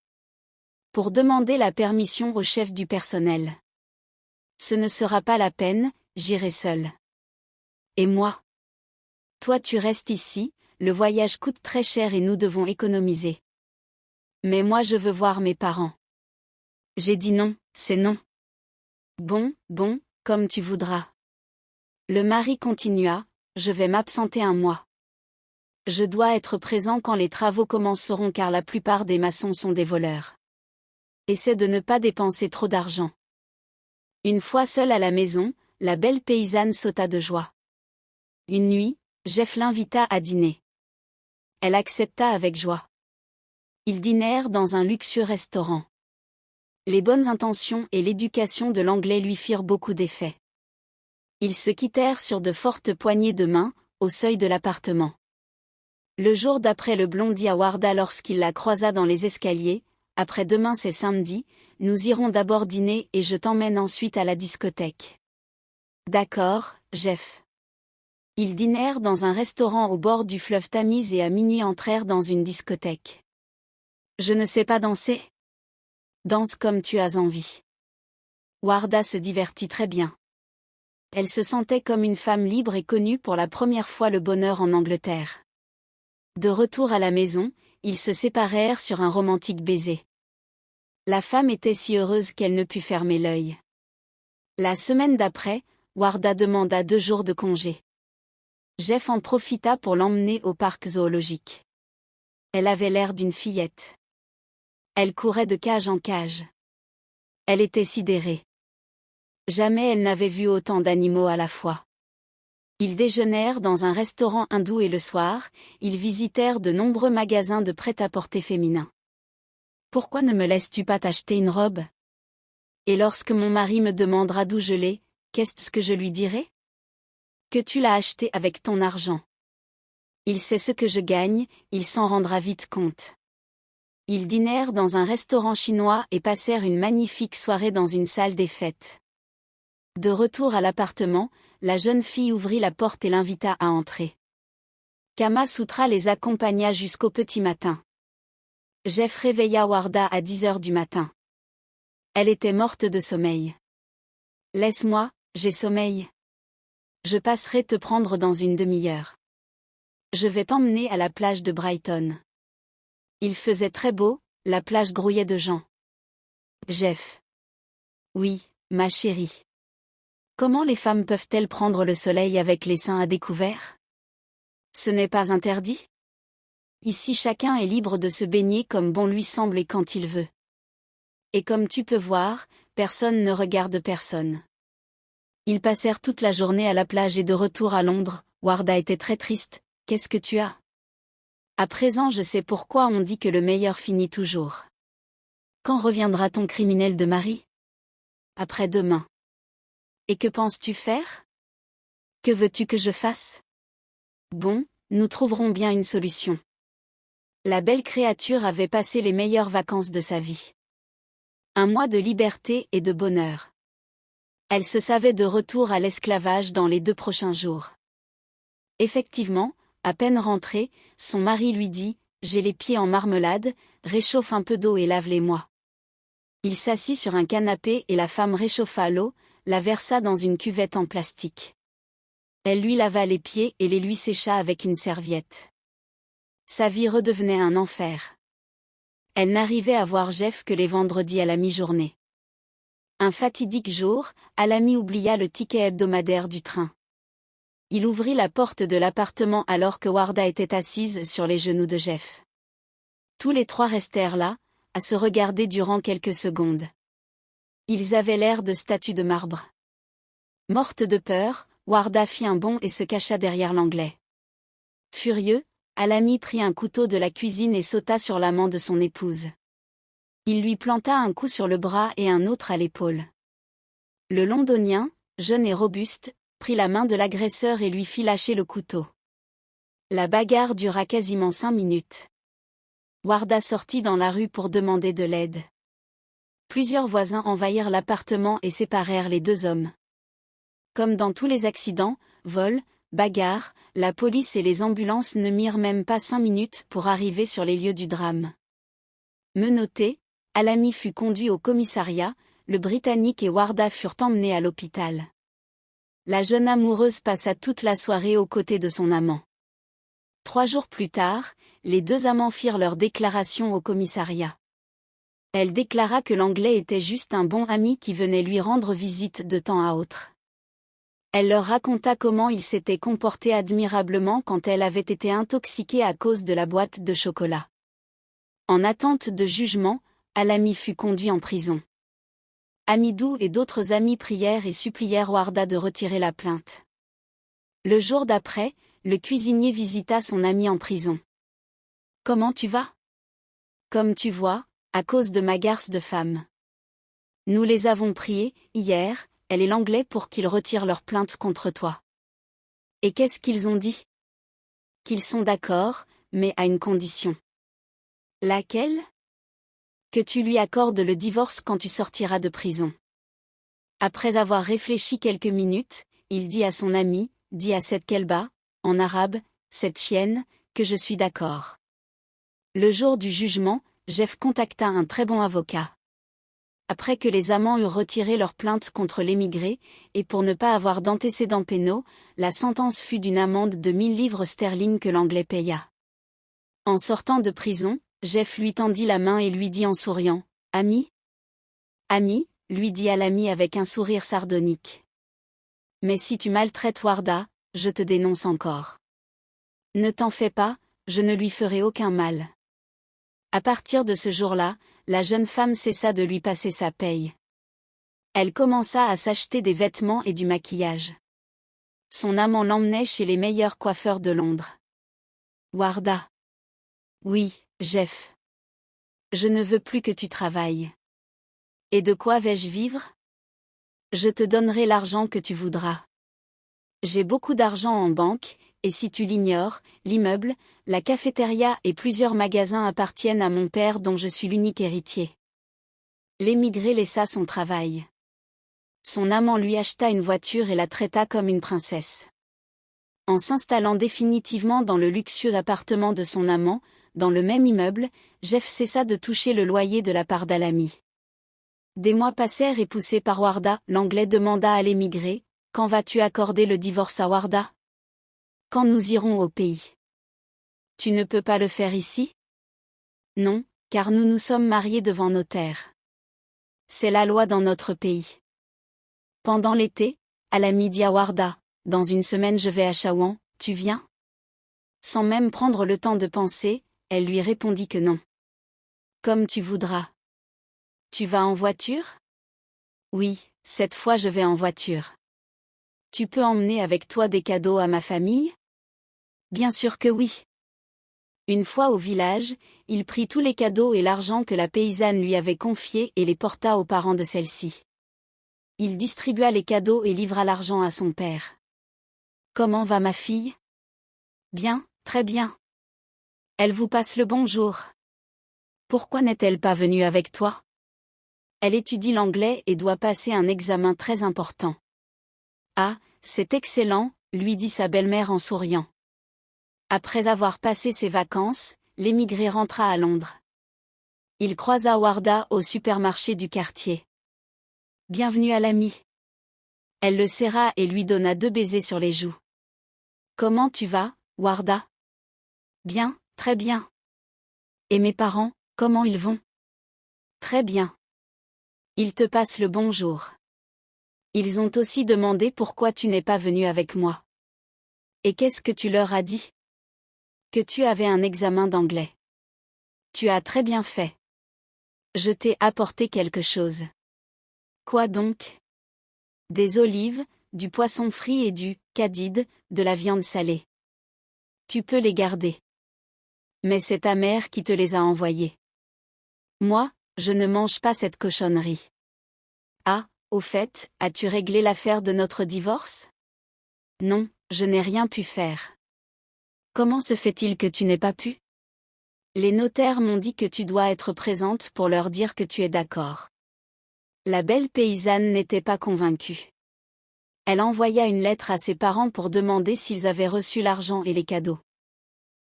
Pour demander la permission au chef du personnel. Ce ne sera pas la peine, j'irai seul. Et moi? Toi tu restes ici, le voyage coûte très cher et nous devons économiser. Mais moi je veux voir mes parents. J'ai dit non, c'est non. Bon, comme tu voudras. Le mari continua, je vais m'absenter un mois. Je dois être présent quand les travaux commenceront car la plupart des maçons sont des voleurs. Essaie de ne pas dépenser trop d'argent. Une fois seule à la maison, la belle paysanne sauta de joie. Une nuit, Jeff l'invita à dîner. Elle accepta avec joie. Ils dînèrent dans un luxueux restaurant. Les bonnes intentions et l'éducation de l'anglais lui firent beaucoup d'effet. Ils se quittèrent sur de fortes poignées de main, au seuil de l'appartement. Le jour d'après le blond dit à Warda lorsqu'il la croisa dans les escaliers, « Après-demain c'est samedi, nous irons d'abord dîner et je t'emmène ensuite à la discothèque. » D'accord, Jeff. Ils dînèrent dans un restaurant au bord du fleuve Tamise et à minuit entrèrent dans une discothèque. Je ne sais pas danser. Danse comme tu as envie. Warda se divertit très bien. Elle se sentait comme une femme libre et connut pour la première fois le bonheur en Angleterre. De retour à la maison, ils se séparèrent sur un romantique baiser. La femme était si heureuse qu'elle ne put fermer l'œil. La semaine d'après, Warda demanda 2 jours de congé. Jeff en profita pour l'emmener au parc zoologique. Elle avait l'air d'une fillette. Elle courait de cage en cage. Elle était sidérée. Jamais elle n'avait vu autant d'animaux à la fois. Ils déjeunèrent dans un restaurant hindou et le soir, ils visitèrent de nombreux magasins de prêt-à-porter féminin. Pourquoi ne me laisses-tu pas t'acheter une robe? Et lorsque mon mari me demandera d'où je l'ai, qu'est-ce que je lui dirai? Que tu l'as acheté avec ton argent. Il sait ce que je gagne, il s'en rendra vite compte. Ils dînèrent dans un restaurant chinois et passèrent une magnifique soirée dans une salle des fêtes. De retour à l'appartement, la jeune fille ouvrit la porte et l'invita à entrer. Kama Sutra les accompagna jusqu'au petit matin. Jeff réveilla Warda à 10 heures du matin. Elle était morte de sommeil. « Laisse-moi, j'ai sommeil. Je passerai te prendre dans une demi-heure. Je vais t'emmener à la plage de Brighton. » Il faisait très beau, la plage grouillait de gens. Jeff. Oui, ma chérie. Comment les femmes peuvent-elles prendre le soleil avec les seins à découvert? Ce n'est pas interdit? Ici chacun est libre de se baigner comme bon lui semble et quand il veut. Et comme tu peux voir, personne ne regarde personne. Ils passèrent toute la journée à la plage et de retour à Londres, Warda était très triste. Qu'est-ce que tu as? À présent je sais pourquoi on dit que le meilleur finit toujours. Quand reviendra ton criminel de mari? Après-demain. Et que penses-tu faire? Que veux-tu que je fasse? Bon, nous trouverons bien une solution. La belle créature avait passé les meilleures vacances de sa vie. Un mois de liberté et de bonheur. Elle se savait de retour à l'esclavage dans les 2 prochains jours. Effectivement, à peine rentrée, son mari lui dit « J'ai les pieds en marmelade, réchauffe un peu d'eau et lave-les-moi. » Il s'assit sur un canapé et la femme réchauffa l'eau, la versa dans une cuvette en plastique. Elle lui lava les pieds et les lui sécha avec une serviette. Sa vie redevenait un enfer. Elle n'arrivait à voir Jeff que les vendredis à la mi-journée. Un fatidique jour, Alami oublia le ticket hebdomadaire du train. Il ouvrit la porte de l'appartement alors que Warda était assise sur les genoux de Jeff. Tous les 3 restèrent là, à se regarder durant quelques secondes. Ils avaient l'air de statues de marbre. Morte de peur, Warda fit un bond et se cacha derrière l'anglais. Furieux, Alami prit un couteau de la cuisine et sauta sur l'amant de son épouse. Il lui planta un coup sur le bras et un autre à l'épaule. Le Londonien, jeune et robuste, prit la main de l'agresseur et lui fit lâcher le couteau. La bagarre dura quasiment 5 minutes. Warda sortit dans la rue pour demander de l'aide. Plusieurs voisins envahirent l'appartement et séparèrent les deux hommes. Comme dans tous les accidents, vols, bagarres, la police et les ambulances ne mirent même pas 5 minutes pour arriver sur les lieux du drame. Menotté, Alami fut conduit au commissariat, le Britannique et Warda furent emmenés à l'hôpital. La jeune amoureuse passa toute la soirée aux côtés de son amant. 3 jours plus tard, les deux amants firent leur déclaration au commissariat. Elle déclara que l'Anglais était juste un bon ami qui venait lui rendre visite de temps à autre. Elle leur raconta comment il s'était comporté admirablement quand elle avait été intoxiquée à cause de la boîte de chocolat. En attente de jugement, Alami fut conduit en prison. Hamidou et d'autres amis prièrent et supplièrent Warda de retirer la plainte. Le jour d'après, le cuisinier visita son ami en prison. « Comment tu vas ? » ?»« Comme tu vois, à cause de ma garce de femme. Nous les avons priés, hier, elle et l'Anglais pour qu'ils retirent leur plainte contre toi. » »« Et qu'est-ce qu'ils ont dit ? » ?»« Qu'ils sont d'accord, mais à une condition. » »« Laquelle ? » ?»« Que tu lui accordes le divorce quand tu sortiras de prison. » Après avoir réfléchi quelques minutes, il dit à son ami, dit à cette Kelba, en arabe, cette chienne, que je suis d'accord. Le jour du jugement, Jeff contacta un très bon avocat. Après que les amants eurent retiré leur plainte contre l'émigré, et pour ne pas avoir d'antécédents pénaux, la sentence fut d'une amende de 1000 livres sterling que l'Anglais paya. En sortant de prison, Jeff lui tendit la main et lui dit en souriant, « Ami ?»« Ami » lui dit Alami avec un sourire sardonique. « Mais si tu maltraites Warda, je te dénonce encore. »« Ne t'en fais pas, je ne lui ferai aucun mal. » À partir de ce jour-là, la jeune femme cessa de lui passer sa paye. Elle commença à s'acheter des vêtements et du maquillage. Son amant l'emmenait chez les meilleurs coiffeurs de Londres. Warda. Oui, Jeff. Je ne veux plus que tu travailles. Et de quoi vais-je vivre ? Je te donnerai l'argent que tu voudras. J'ai beaucoup d'argent en banque, et si tu l'ignores, l'immeuble, la cafétéria et plusieurs magasins appartiennent à mon père dont je suis l'unique héritier. L'émigré laissa son travail. Son amant lui acheta une voiture et la traita comme une princesse. En s'installant définitivement dans le luxueux appartement de son amant, dans le même immeuble, Jeff cessa de toucher le loyer de la part d'Alami. Des mois passèrent et poussé par Warda, l'Anglais demanda à l'émigré, « Quand vas-tu accorder le divorce à Warda ? Quand nous irons au pays ? Tu ne peux pas le faire ici ? Non, car nous nous sommes mariés devant notaire. C'est la loi dans notre pays. Pendant l'été, Alami dit à Warda, « Dans une semaine je vais à Chaouan, tu viens ?» Sans même prendre le temps de penser, elle lui répondit que non. « Comme tu voudras. » « Tu vas en voiture ? » ? « Oui, cette fois je vais en voiture. »« Tu peux emmener avec toi des cadeaux à ma famille ? » ? « Bien sûr que oui. » Une fois au village, il prit tous les cadeaux et l'argent que la paysanne lui avait confiés et les porta aux parents de celle-ci. Il distribua les cadeaux et livra l'argent à son père. « Comment va ma fille ? » ? « Bien, très bien. Elle vous passe le bonjour. Pourquoi n'est-elle pas venue avec toi ? » ? Elle étudie l'anglais et doit passer un examen très important. « Ah, c'est excellent, » lui dit sa belle-mère en souriant. Après avoir passé ses vacances, l'émigré rentra à Londres. Il croisa Warda au supermarché du quartier. « Bienvenue à l'ami. » Elle le serra et lui donna 2 baisers sur les joues. « Comment tu vas, Warda ? » ? « Bien, très bien. »« Et mes parents, comment ils vont ? » ? « Très bien. Ils te passent le bonjour. Ils ont aussi demandé pourquoi tu n'es pas venu avec moi. »« Et qu'est-ce que tu leur as dit ? » ? « Que tu avais un examen d'anglais. »« Tu as très bien fait. Je t'ai apporté quelque chose. »« Quoi donc ? » ? « Des olives, du poisson frit et du kadid, de la viande salée. Tu peux les garder. Mais c'est ta mère qui te les a envoyés. Moi, je ne mange pas cette cochonnerie. Ah, au fait, as-tu réglé l'affaire de notre divorce? Non, je n'ai rien pu faire. Comment se fait-il que tu n'aies pas pu? Les notaires m'ont dit que tu dois être présente pour leur dire que tu es d'accord. La belle paysanne n'était pas convaincue. Elle envoya une lettre à ses parents pour demander s'ils avaient reçu l'argent et les cadeaux.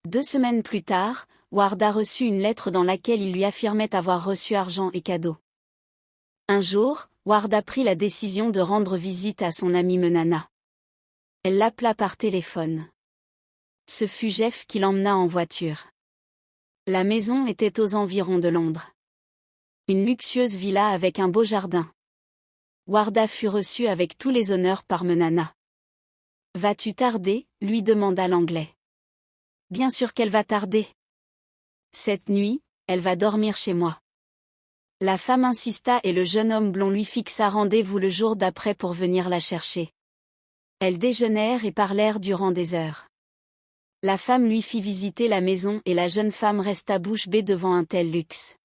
2 semaines plus tard, Warda reçut une lettre dans laquelle il lui affirmait avoir reçu argent et cadeaux. Un jour, Warda prit la décision de rendre visite à son amie Menana. Elle l'appela par téléphone. Ce fut Jeff qui l'emmena en voiture. La maison était aux environs de Londres. Une luxueuse villa avec un beau jardin. Warda fut reçue avec tous les honneurs par Menana. « Vas-tu tarder ?» lui demanda l'Anglais. « Bien sûr qu'elle va tarder. Cette nuit, elle va dormir chez moi. » La femme insista et le jeune homme blond lui fixa rendez-vous le jour d'après pour venir la chercher. Elles déjeunèrent et parlèrent durant des heures. La femme lui fit visiter la maison et la jeune femme resta bouche bée devant un tel luxe.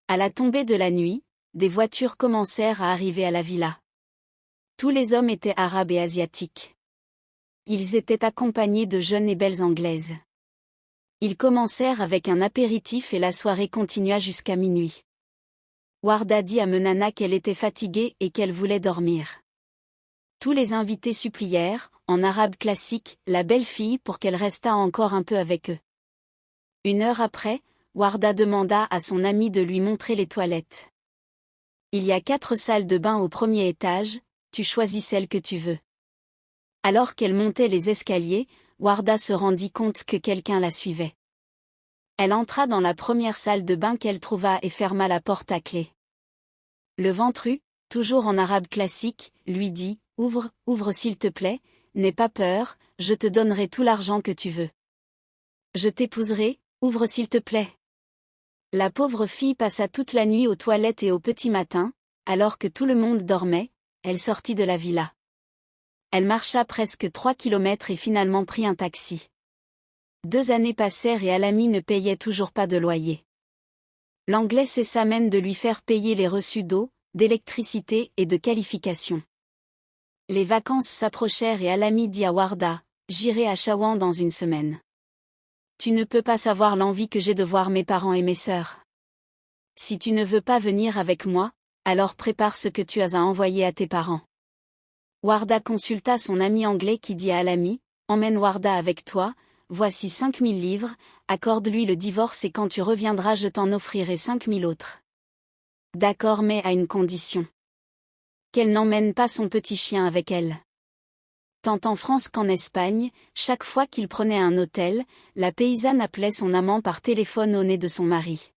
À la tombée de la nuit, des voitures commencèrent à arriver à la villa. Tous les hommes étaient arabes et asiatiques. Ils étaient accompagnés de jeunes et belles anglaises. Ils commencèrent avec un apéritif et la soirée continua jusqu'à minuit. Warda dit à Menana qu'elle était fatiguée et qu'elle voulait dormir. Tous les invités supplièrent, en arabe classique, la belle fille pour qu'elle restât encore un peu avec eux. 1 heure après, Warda demanda à son ami de lui montrer les toilettes. Il y a 4 salles de bain au premier étage, tu choisis celle que tu veux. Alors qu'elle montait les escaliers, Warda se rendit compte que quelqu'un la suivait. Elle entra dans la première salle de bain qu'elle trouva et ferma la porte à clé. Le ventru, toujours en arabe classique, lui dit « Ouvre, ouvre s'il te plaît, n'aie pas peur, je te donnerai tout l'argent que tu veux. Je t'épouserai, ouvre s'il te plaît. » La pauvre fille passa toute la nuit aux toilettes et au petit matin, alors que tout le monde dormait, elle sortit de la villa. Elle marcha presque 3 kilomètres et finalement prit un taxi. 2 années passèrent et Alami ne payait toujours pas de loyer. L'Anglais cessa même de lui faire payer les reçus d'eau, d'électricité et de qualification. Les vacances s'approchèrent et Alami dit à Warda, « J'irai à Chawan dans 1 semaine. Tu ne peux pas savoir l'envie que j'ai de voir mes parents et mes sœurs. Si tu ne veux pas venir avec moi, alors prépare ce que tu as à envoyer à tes parents. » Warda consulta son ami anglais qui dit à Alami, « Emmène Warda avec toi, voici 5 000 livres, accorde-lui le divorce et quand tu reviendras je t'en offrirai 5 000 autres. » D'accord, mais à une condition. Qu'elle n'emmène pas son petit chien avec elle. Tant en France qu'en Espagne, chaque fois qu'il prenait un hôtel, la paysanne appelait son amant par téléphone au nez de son mari.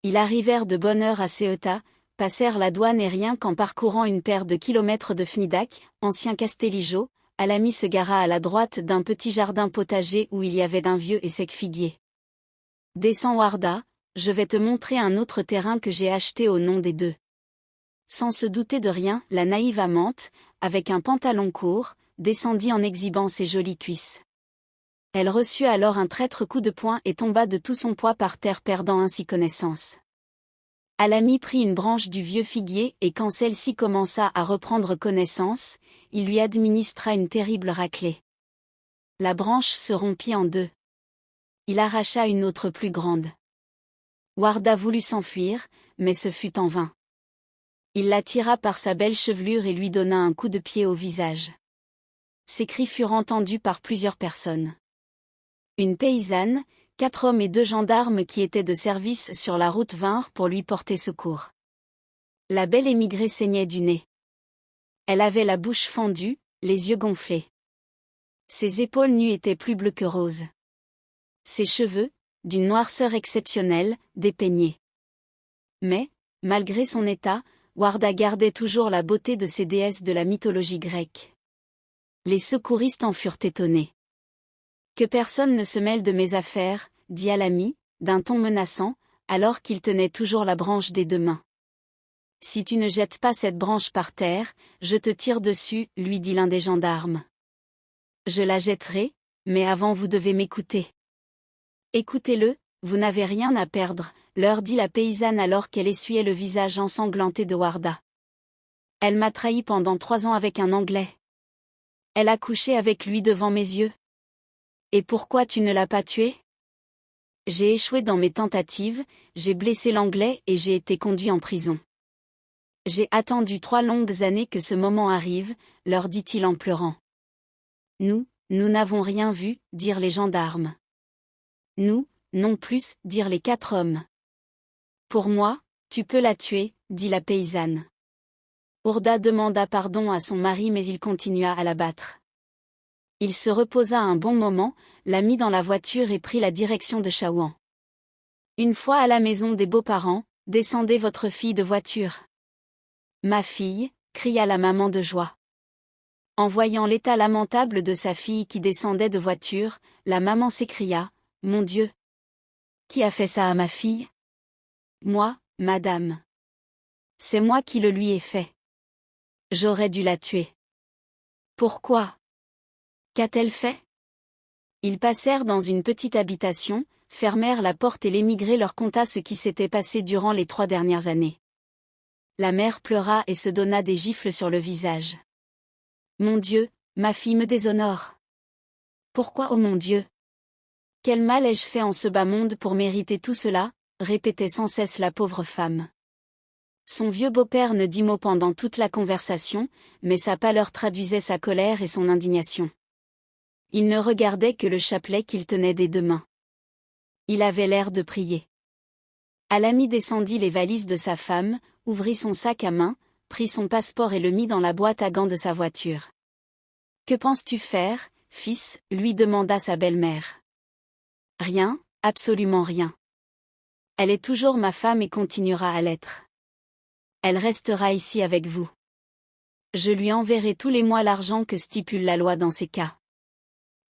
Ils arrivèrent de bonne heure à Ceuta, passèrent la douane et rien qu'en parcourant une paire de kilomètres de Fnidac, ancien Castellijo, Alami se gara à la droite d'un petit jardin potager où il y avait d'un vieux et sec figuier. « Descends Warda, je vais te montrer un autre terrain que j'ai acheté au nom des deux. » Sans se douter de rien, la naïve amante, avec un pantalon court, descendit en exhibant ses jolies cuisses. Elle reçut alors un traître coup de poing et tomba de tout son poids par terre perdant ainsi connaissance. Alami prit une branche du vieux figuier et quand celle-ci commença à reprendre connaissance, il lui administra une terrible raclée. La branche se rompit en 2. Il arracha une autre plus grande. Warda voulut s'enfuir, mais ce fut en vain. Il la tira par sa belle chevelure et lui donna un coup de pied au visage. Ses cris furent entendus par plusieurs personnes. Une paysanne, 4 hommes et 2 gendarmes qui étaient de service sur la route vinrent pour lui porter secours. La belle émigrée saignait du nez. Elle avait la bouche fendue, les yeux gonflés. Ses épaules nues étaient plus bleues que roses. Ses cheveux, d'une noirceur exceptionnelle, dépeignaient. Mais, malgré son état, Warda gardait toujours la beauté de ces déesses de la mythologie grecque. Les secouristes en furent étonnés. « Que personne ne se mêle de mes affaires, » dit Alami, d'un ton menaçant, alors qu'il tenait toujours la branche des 2 mains. « Si tu ne jettes pas cette branche par terre, je te tire dessus, » lui dit l'un des gendarmes. « Je la jetterai, mais avant vous devez m'écouter. » « Écoutez-le, vous n'avez rien à perdre, » leur dit la paysanne alors qu'elle essuyait le visage ensanglanté de Warda. Elle m'a trahi pendant 3 ans avec un Anglais. Elle a couché avec lui devant mes yeux. Et pourquoi tu ne l'as pas tué? J'ai échoué dans mes tentatives, j'ai blessé l'Anglais et j'ai été conduit en prison. J'ai attendu 3 longues années que ce moment arrive, leur dit-il en pleurant. Nous n'avons rien vu, dirent les gendarmes. Nous, non plus, dirent les 4 hommes. Pour moi, tu peux la tuer, dit la paysanne. Warda demanda pardon à son mari mais il continua à la battre. Il se reposa un bon moment, la mit dans la voiture et prit la direction de Chouan. Une fois à la maison des beaux-parents, descendez votre fille de voiture. Ma fille, cria la maman de joie. En voyant l'état lamentable de sa fille qui descendait de voiture, la maman s'écria, Mon Dieu! Qui a fait ça à ma fille? Moi, madame. C'est moi qui le lui ai fait. J'aurais dû la tuer. Pourquoi? Qu'a-t-elle fait? Ils passèrent dans une petite habitation, fermèrent la porte et l'émigré leur conta ce qui s'était passé durant les 3 dernières années. La mère pleura et se donna des gifles sur le visage. Mon Dieu, ma fille me déshonore. Pourquoi, oh mon Dieu? Quel mal ai-je fait en ce bas monde pour mériter tout cela? Répétait sans cesse la pauvre femme. Son vieux beau-père ne dit mot pendant toute la conversation, mais sa pâleur traduisait sa colère et son indignation. Il ne regardait que le chapelet qu'il tenait des 2 mains. Il avait l'air de prier. Alami descendit les valises de sa femme, ouvrit son sac à main, prit son passeport et le mit dans la boîte à gants de sa voiture. « Que penses-tu faire, fils » lui demanda sa belle-mère. « Rien, absolument rien. Elle est toujours ma femme et continuera à l'être. Elle restera ici avec vous. Je lui enverrai tous les mois l'argent que stipule la loi dans ces cas. »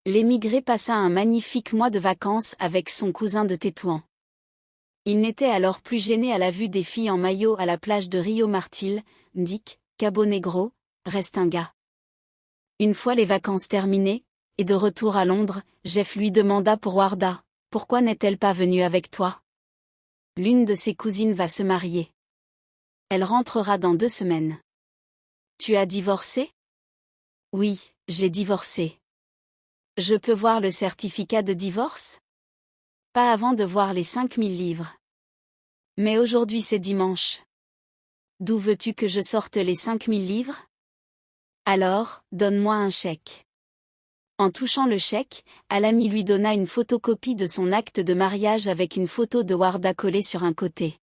L'émigré passa un magnifique mois de vacances avec son cousin de Tétouan. Il n'était alors plus gêné à la vue des filles en maillot à la plage de Rio Martil, Dick, Cabo Negro, reste un gars. Une fois les vacances terminées, et de retour à Londres, Jeff lui demanda pour Warda, pourquoi n'est-elle pas venue avec toi? L'une de ses cousines va se marier. Elle rentrera dans 2 semaines. Tu as divorcé? Oui, j'ai divorcé. Je peux voir le certificat de divorce? Pas avant de voir les 5000 livres. Mais aujourd'hui c'est dimanche. D'où veux-tu que je sorte les 5000 livres? Alors, donne-moi un chèque. En touchant le chèque, Alami lui donna une photocopie de son acte de mariage avec une photo de Warda collée sur un côté.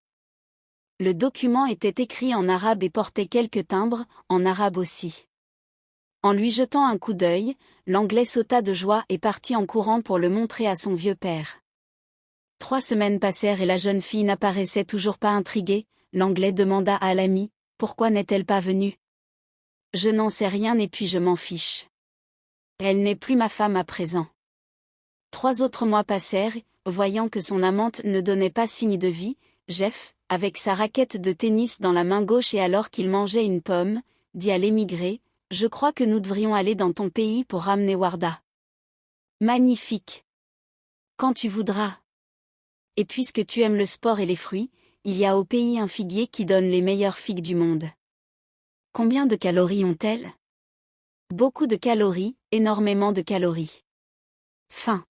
Le document était écrit en arabe et portait quelques timbres, en arabe aussi. En lui jetant un coup d'œil, l'Anglais sauta de joie et partit en courant pour le montrer à son vieux père. 3 semaines passèrent et la jeune fille n'apparaissait toujours pas intriguée. L'Anglais demanda à Alami, pourquoi n'est-elle pas venue? Je n'en sais rien et puis je m'en fiche. Elle n'est plus ma femme à présent. 3 autres mois passèrent, voyant que son amante ne donnait pas signe de vie, Jeff, avec sa raquette de tennis dans la main gauche et alors qu'il mangeait une pomme, dit à l'émigré, je crois que nous devrions aller dans ton pays pour ramener Warda. Magnifique. Quand tu voudras. Et puisque tu aimes le sport et les fruits, il y a au pays un figuier qui donne les meilleures figues du monde. Combien de calories ont-elles? Beaucoup de calories, énormément de calories. Fin.